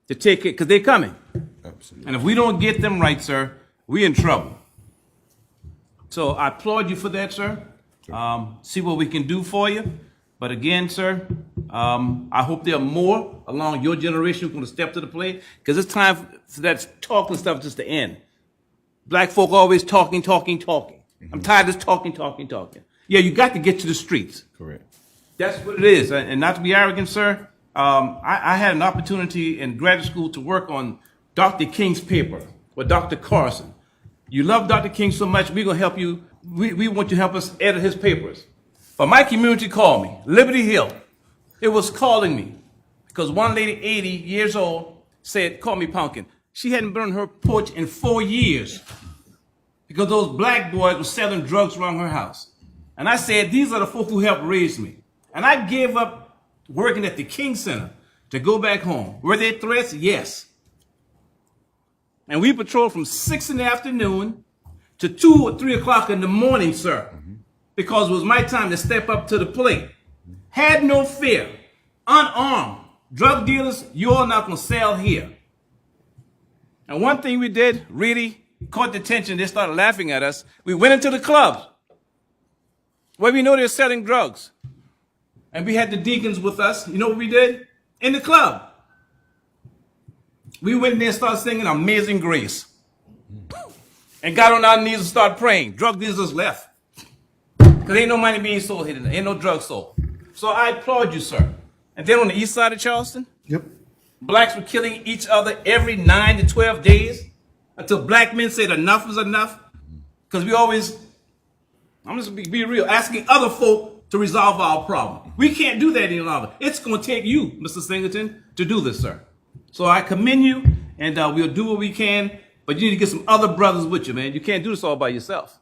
to take it, because they're coming. Absolutely. And if we don't get them right, sir, we're in trouble. So I applaud you for that, sir. See what we can do for you. But again, sir, I hope there are more along your generation who are going to step to the plate, because it's time for that talking stuff just to end. Black folk always talking. Mm-hmm. I'm tired of this talking. Yeah, you got to get to the streets. Correct. That's what it is. And not to be arrogant, sir, I had an opportunity in graduate school to work on Dr. King's paper with Dr. Carson. You love Dr. King so much, we're going to help you. We want you to help us edit his papers. But my community called me, Liberty Hill. It was calling me because one lady, 80 years old, said, call me Pumpkin. She hadn't been on her porch in 4 years because those black boys were selling drugs around her house. And I said, these are the folk who helped raise me. And I gave up working at the King Center to go back home. Were there threats? Yes. And we patrolled from 6 in the afternoon to 2 or 3 o'clock in the morning, sir, because it was my time to step up to the plate. Had no fear. Unarmed. Drug dealers, you're not going to sell here. And one thing we did really caught the attention. They started laughing at us. We went into the clubs where we know they're selling drugs. And we had the deacons with us. You know what we did? In the club. We went in there and started singing Amazing Grace. And got on our knees and started praying. Drug dealers left. Because ain't no money being sold here. Ain't no drugs sold. So I applaud you, sir. And then on the east side of Charleston, Yep. blacks were killing each other every 9 to 12 days until black men said enough is enough. Because we always, I'm just be real, asking other folk to resolve our problem. We can't do that any longer. It's going to take you, Mr. Singleton, to do this, sir. So I commend you, and we'll do what we can, but you need to get some other brothers with you, man. You can't do this all by yourself.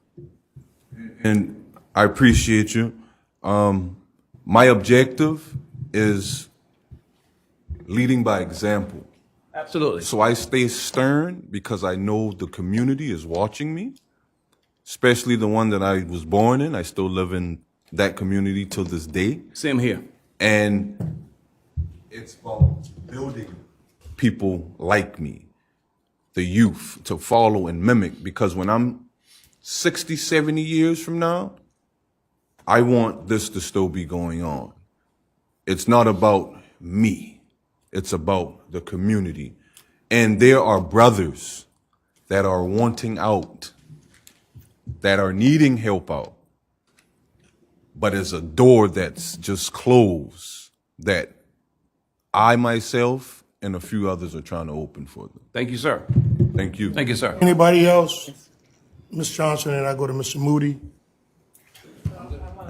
And I appreciate you. My objective is leading by example. Absolutely. So I stay stern because I know the community is watching me, especially the one that I was born in. I still live in that community till this day. Same here. And it's about building people like me, the youth, to follow and mimic, because when I'm 60, 70 years from now, I want this to still be going on. It's not about me. It's about the community. And there are brothers that are wanting out, that are needing help out. But it's a door that's just closed that I myself and a few others are trying to open for them. Thank you, sir. Thank you. Thank you, sir. Anybody else? Ms. Johnson, and I go to Mr. Moody.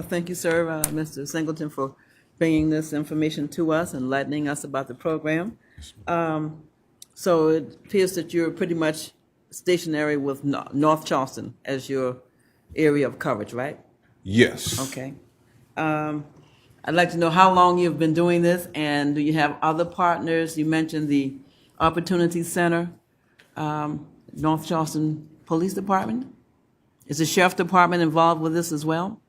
Thank you, sir, Mr. Singleton, for bringing this information to us and enlightening us about the program. So it appears that you're pretty much stationary with North Charleston as your area of coverage, right? Yes. Okay. I'd like to know how long you've been doing this, and do you have other partners? You mentioned the Opportunity Center, North Charleston Police Department. Is the Sheriff Department involved with this as well?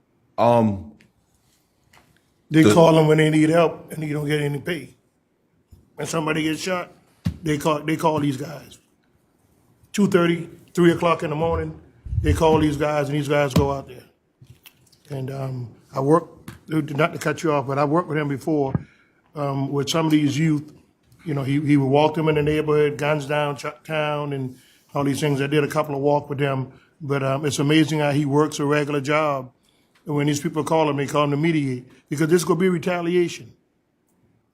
They call them when they need help and you don't get any pay. When somebody gets shot, they call these guys. 2:30, 3 o'clock in the morning, they call these guys and these guys go out there. And I work, not to cut you off, but I worked with him before with some of these youth. You know, he would walk them in the neighborhood, guns downtown and all these things. I did a couple of walk with them, but it's amazing how he works a regular job. And when these people call him, they call him to mediate because this is going to be retaliation.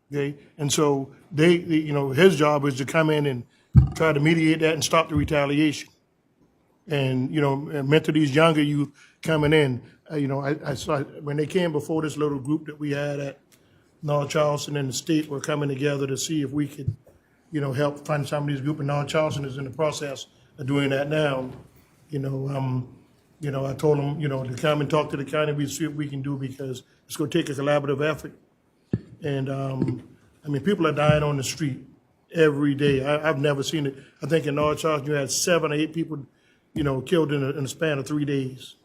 Okay, and so you know, his job is to come in and try to mediate that and stop the retaliation. And you know, mentor these younger youth coming in. You know, I saw when they came before, this little group that we had at North Charleston and the state were coming together to see if we could, you know, help fund some of these groups. And North Charleston is in the process of doing that now. You know, I told them, you know, to come and talk to the county, we see what we can do because it's going to take a collaborative effort. And I mean, people are dying on the street every day. I've never seen it. I think in North Charleston you had 7 or 8 people, you know, killed in a span of 3 days.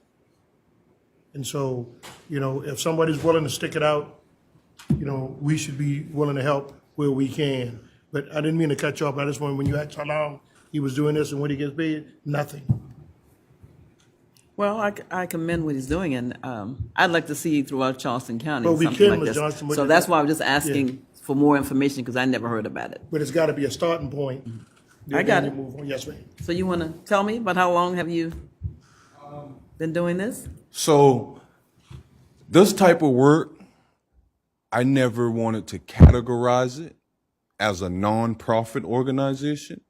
And so, you know, if somebody's willing to stick it out, you know, we should be willing to help where we can. But I didn't mean to cut you off. I just wanted, when you asked how long he was doing this and when he gets paid, nothing. Well, I commend what he's doing, and I'd like to see throughout Charleston County Well, we something can, like Ms. this. Johnson, So that's why I'm just asking for more information because I never heard about it. But it's got to be a starting point. I got Then it. we move on. Yes, ma'am. So you want to tell me about how long have you been doing this? So this type of work, I never wanted to categorize it as a nonprofit organization.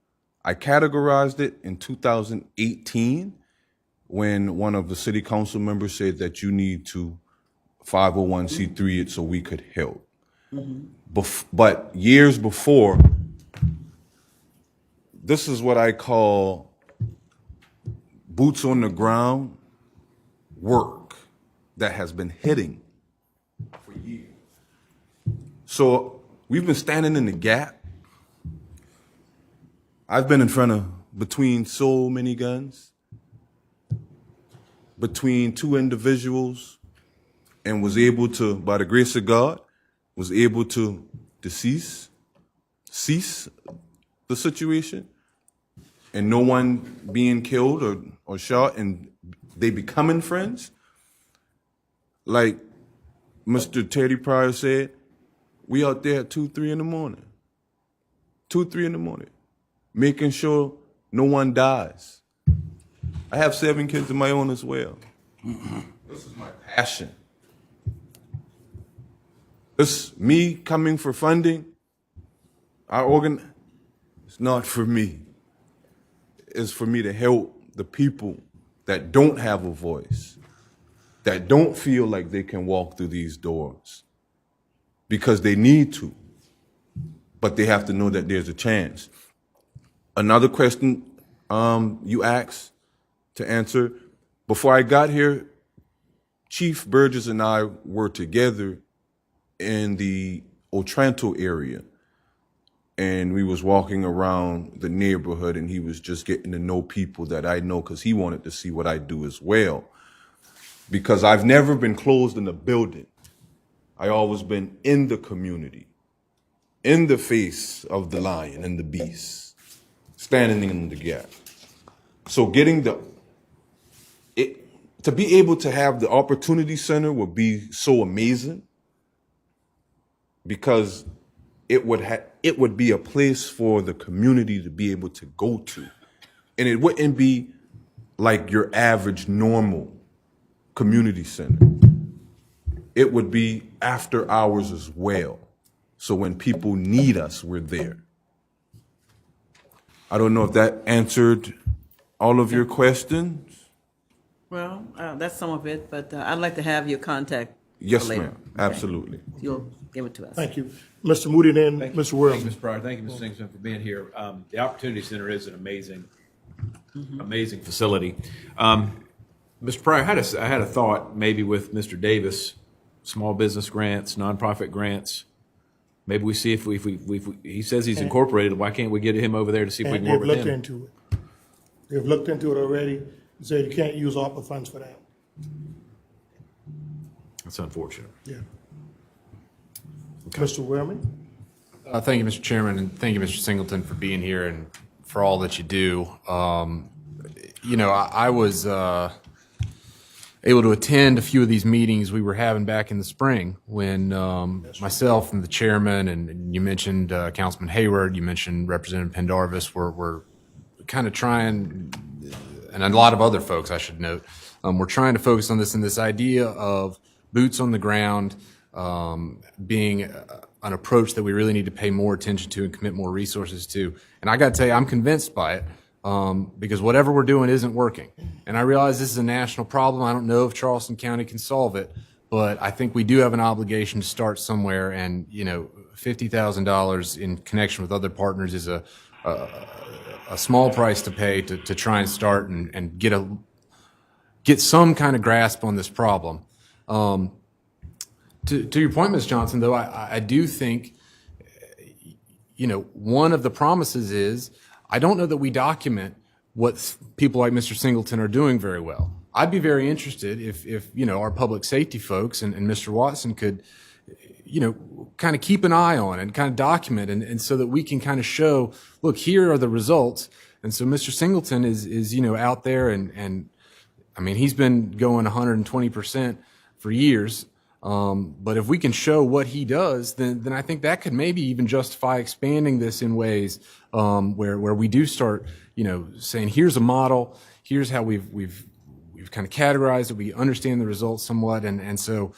I categorized it in 2018 when one of the city council members said that you need to 501c3 it so we could help. But years before, this is what I call boots on the ground work that has been hitting for years. So we've been standing in the gap. I've been in front of between so many guns, between 2 individuals, and was able to, by the grace of God, was able to cease the situation, and no one being killed or shot, and they becoming friends. Like Mr. Teddy Pryor said, we out there at 2, 3 in the morning. 2, 3 in the morning, making sure no one dies. I have 7 kids of my own as well. This is my passion. This me coming for funding, it's not for me. It's for me to help the people that don't have a voice, that don't feel like they can walk through these doors because they need to, but they have to know that there's a chance. Another question you asked to answer, before I got here, Chief Burgess and I were together in the Otranto area, and we was walking around the neighborhood, and he was just getting to know people that I know because he wanted to see what I do as well. Because I've never been closed in a building. I always been in the community, in the face of the lion and the beast, standing in the gap. So to be able to have the Opportunity Center would be so amazing because it would be a place for the community to be able to go to. And it wouldn't be like your average normal community center. It would be after hours as well. So when people need us, we're there. I don't know if that answered all of your questions. Well, that's some of it, but I'd like to have your contact. Yes, later. ma'am. Absolutely. You'll give it to us. Thank you. Mr. Moody, then Thank Mr. you, Worthing. Mr. Pryor. Thank you, Mr. Singleton, for being here. The Opportunity Center is an amazing facility. Mr. Pryor, I had a thought maybe with Mr. Davis, small business grants, nonprofit grants. Maybe we see if he says he's incorporated, why can't we get him over there to see if we can work with him? They've looked into it. They've looked into it already and said you can't use ARPA funds for that. That's unfortunate. Yeah. Mr. Wellman? Thank you, Mr. Chairman, and thank you, Mr. Singleton, for being here and for all that you do. I was able to attend a few of these meetings we were having back in the spring when myself and the chairman, and you mentioned Councilman Hayward, you mentioned Representative Pendarvis, were kind of trying, and a lot of other folks, I should note, we're trying to focus on this idea of boots on the ground being an approach that we really need to pay more attention to and commit more resources to. And I got to tell you, I'm convinced by it because whatever we're doing isn't working. And I realize this is a national problem. I don't know if Charleston County can solve it, but I think we do have an obligation to start somewhere. And, $50,000 in connection with other partners is a small price to pay to try and start and get some kind of grasp on this problem. To your point, Ms. Johnson, though, I do think, one of the promises is I don't know that we document what people like Mr. Singleton are doing very well. I'd be very interested if our public safety folks and Mr. Watson could, kind of keep an eye on it and kind of document and so that we can kind of show, look, here are the results. And so Mr. Singleton is out there and I mean, he's been going 120% for years. But if we can show what he does, then I think that could maybe even justify expanding this in ways where we do start, saying here's a model, here's how we've kind of categorized it, we understand the results somewhat, and so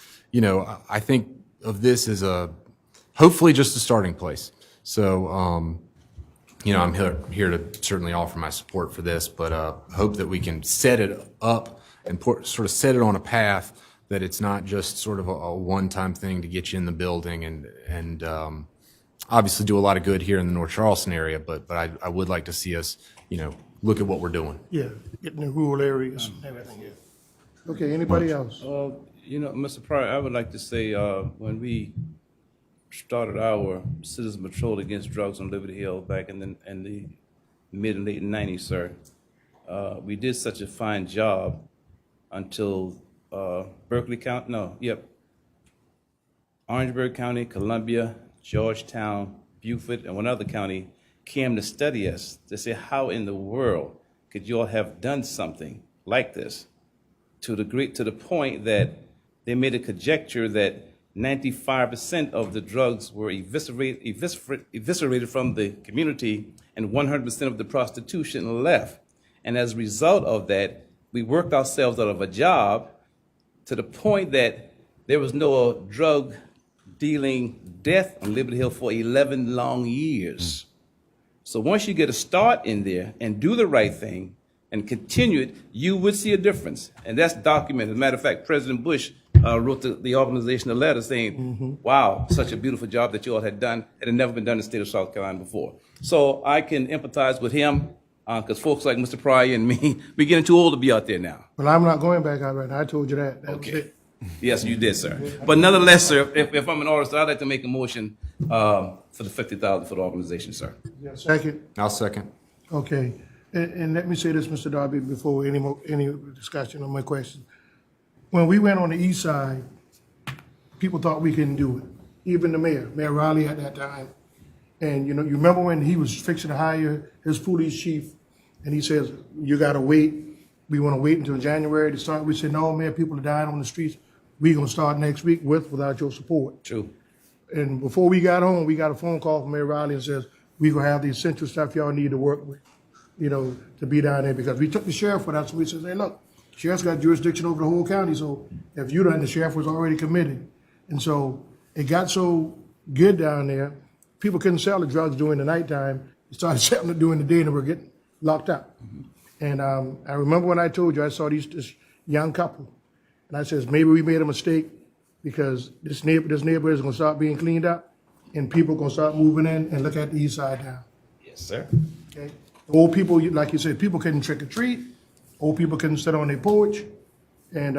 I think of this as hopefully just a starting place. So I'm here to certainly offer my support for this, but hope that we can set it up and sort of set it on a path that it's not just sort of a one-time thing to get you in the building and obviously do a lot of good here in the North Charleston area, but I would like to see us, look at what we're doing. Yeah, getting in rural areas and everything, yeah. Okay, anybody else? Mr. Pryor, I would like to say when we started our citizen patrol against drugs on Liberty Hill back in the mid and late 90s, sir, we did such a fine job until Orangeburg County, Columbia, Georgetown, Beaufort, and one other county came to study us to say, how in the world could you all have done something like this? To the point that they made a conjecture that 95% of the drugs were eviscerated from the community and 100% of the prostitution left. And as a result of that, we worked ourselves out of a job to the point that there was no drug dealing death on Liberty Hill for 11 long years. So once you get a start in there and do the right thing and continue it, you would see a difference. And that's documented. As a matter of fact, President Bush wrote the organization a letter saying, wow, such a beautiful job that you all had done. It had never been done in the state of South Carolina before. So I can empathize with him because folks like Mr. Pryor and me, we're getting too old to be out there now. Well, I'm not going back out right now. I told you that. That was it. Yes, you did, sir. But nonetheless, sir, if I'm an artist, I'd like to make a motion for the $50,000 for the organization, sir. Second? I'll second. Okay. And let me say this, Mr. Darby, before any discussion on my question. When we went on the east side, people thought we couldn't do it. Even the Mayor Riley at that time. And you remember when he was fixing to hire his police chief, and he says, you got to wait. We want to wait until January to start. We said, no, Mayor, people are dying on the streets. We're going to start next week without your support. True. And before we got home, we got a phone call from Mayor Riley and says, we gonna have the essential stuff y'all need to work with, to be down there, because we took the sheriff with us, so we said, hey, look, sheriff's got jurisdiction over the whole county, so if you done, the sheriff was already committed. And so it got so good down there, people couldn't sell the drugs during the nighttime. They started selling it during the day and they were getting locked up. And I remember when I told you, I saw this young couple, and I says, maybe we made a mistake because this neighborhood is gonna start being cleaned up and people gonna start moving in and look at the east side now. Yes, sir. Okay? Old people, like you said, people couldn't trick or treat. Old people couldn't sit on their porch. And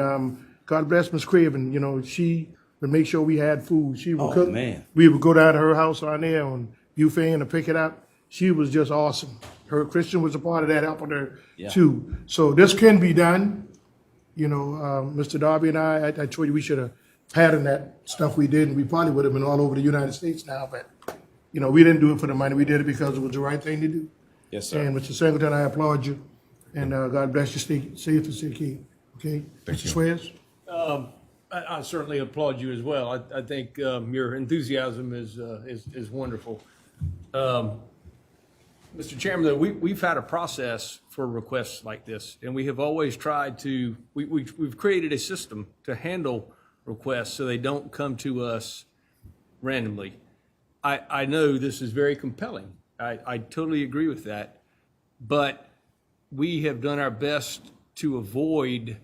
God bless Miss Craven, she would make sure we had food. She would cook. Man. We would go down to her house on there on Ufane to pick it up. She was just awesome. Her Christian was a part of that, helping her too. So this can be done. Mr. Darby and I told you we should have patterned that stuff we did, and we probably would have been all over the United States now. But, we didn't do it for the money. We did it because it was the right thing to do. Yes, sir. And Mr. Singleton, I applaud you. And God bless you. Stay safe and stay keen. Okay? Mr. Swears? I certainly applaud you as well. I think your enthusiasm is wonderful. Mr. Chairman, though, we've had a process for requests like this, and we have always tried to, we've created a system to handle requests so they don't come to us randomly. I know this is very compelling. I totally agree with that, but we have done our best to avoid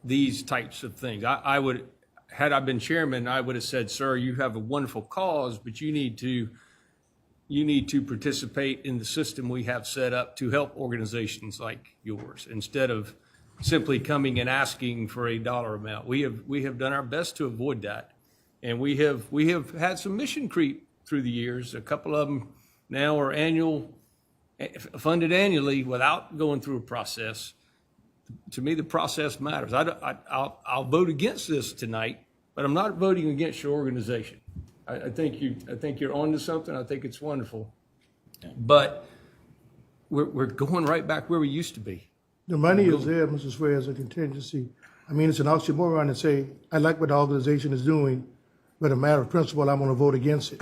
these types of things. I would, had I been chairman, I would have said, sir, you have a wonderful cause, but you need to participate in the system we have set up to help organizations like yours, instead of simply coming and asking for a dollar amount. We have done our best to avoid that. And we have had some mission creep through the years. A couple of them now are funded annually without going through a process. To me, the process matters. I'll vote against this tonight, but I'm not voting against your organization. I think you're onto something. I think it's wonderful, but we're going right back where we used to be. The money is there, Mr. Swear, as a contingency. I mean, it's an oxymoron to say, I like what the organization is doing, but a matter of principle, I'm going to vote against it.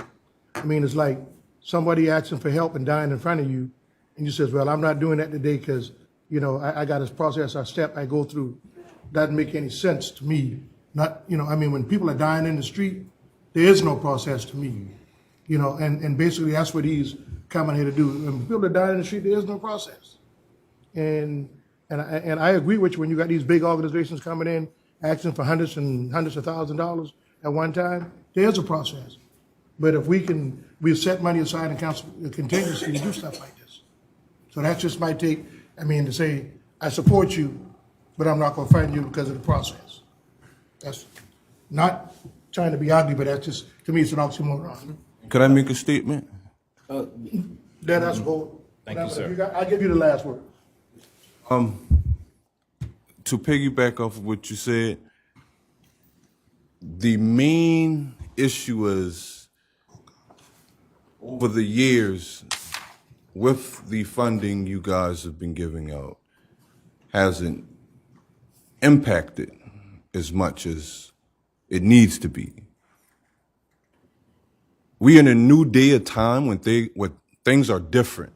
I mean, it's like somebody asking for help and dying in front of you, and you says, well, I'm not doing that today because, I got this process, I go through. Doesn't make any sense to me. When people are dying in the street, there is no process to me. And basically that's what he's coming here to do. When people are dying in the street, there is no process. And I agree with you when you got these big organizations coming in, asking for hundreds and hundreds of $1,000s at one time, there's a process. But if we set money aside in council contingency to do stuff like this. So that just might take, to say, I support you, but I'm not going to fund you because of the process. That's not trying to be ugly, but that's just, to me, it's an oxymoron. Could I make a statement? Let us vote. Thank you, sir. I'll give you the last word. To piggyback off of what you said, the main issue is over the years with the funding you guys have been giving out hasn't impacted as much as it needs to be. We're in a new day of time when things are different.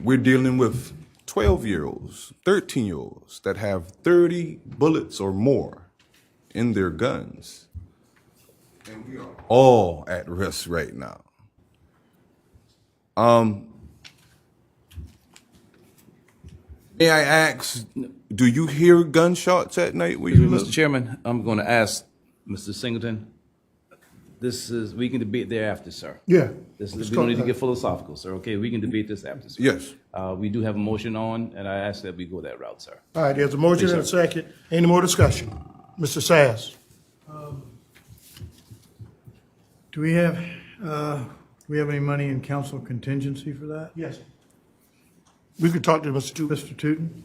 We're dealing with 12-year-olds, 13-year-olds that have 30 bullets or more in their guns. And we are all at risk right now. May I ask, do you hear gunshots at night where you live? Mr. Chairman, I'm going to ask Mr. Singleton. We can debate thereafter, sir. Yeah. We don't need to get philosophical, sir. Okay, we can debate this after, sir. Yes. We do have a motion on, and I ask that we go that route, sir. All right, there's a motion and a second. Any more discussion? Mr. Sass. Do we have any money in council contingency for that? Yes. We could talk to Mr. Tootin. Mr. Tootin?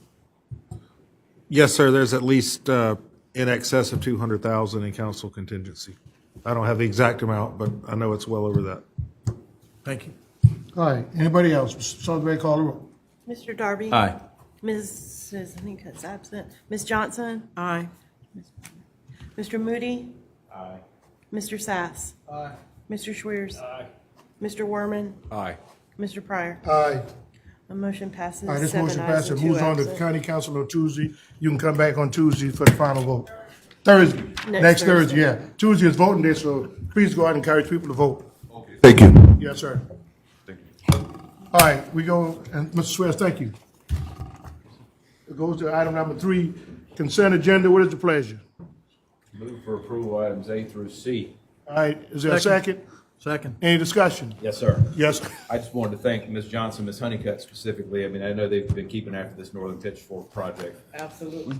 Yes, sir, there's at least in excess of 200,000 in council contingency. I don't have the exact amount, but I know it's well over that. Thank you. All right, anybody else? Mr. Salisbury, call the roll. Mr. Darby? Aye. Mrs. I think that's absent. Ms. Johnson? Aye. Mr. Moody? Aye. Mr. Sass. Aye. Mr. Schwiers. Aye. Mr. Werman. Aye. Mr. Pryor. Aye. The motion passes. All right, this 7 motion ayes passes. and 2 Moves on to absent. county council on Tuesday. You can come back on Tuesday for the final vote. Thursday, next Thursday, yeah. Tuesday is voting day, so please go out and encourage people to vote. Thank you. Yes, sir. All right, we go, and Mr. Swears, thank you. It goes to item number 3, consent agenda. What is the pleasure? Move for approval items A through C. All right, is there a second? Second. Any discussion? Yes, sir. Yes. I just wanted to thank Ms. Johnson, Ms. Honeycutt specifically. I mean, I know they've been keeping after this Northern Pitchfork project. Absolutely.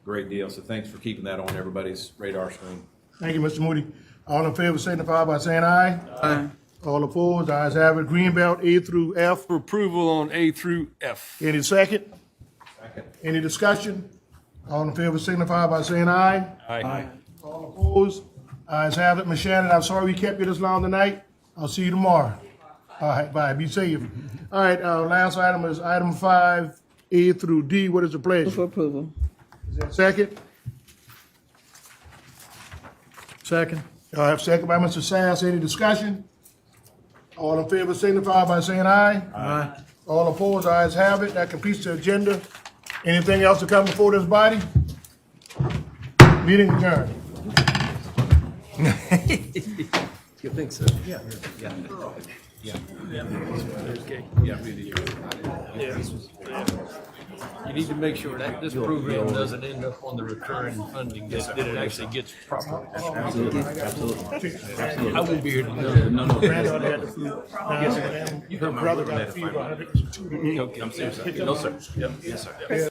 Great deal. So thanks for keeping that on everybody's radar screen. Thank you, Mr. Moody. All in favor signify by saying aye. Aye. All opposed, ayes have it. Greenbelt, A through F. For approval on A through F. Any second? Second. Any discussion? All in favor signify by saying aye. Aye. All opposed, ayes have it. Ms. Shannon, I'm sorry we kept you this long tonight. I'll see you tomorrow. All right, bye. Be safe. All right, last item is item 5, A through D. What is the pleasure? For approval. Is there a second? Second. I have second by Mr. Sass. Any discussion? All in favor signify by saying aye. Aye. All opposed, ayes have it. That completes the agenda. Anything else to come before this body? Meeting adjourned. You think so? Yeah. Yeah. Yeah. Okay. Yeah. You need to make sure that this program doesn't end up on the recurring funding, that it actually gets proper. Absolutely. Absolutely. I won't be here to do it. No, no. Granddaughter had the flu. Her brother got a fever. Okay, I'm serious. No, sir. Yep. Yes, sir.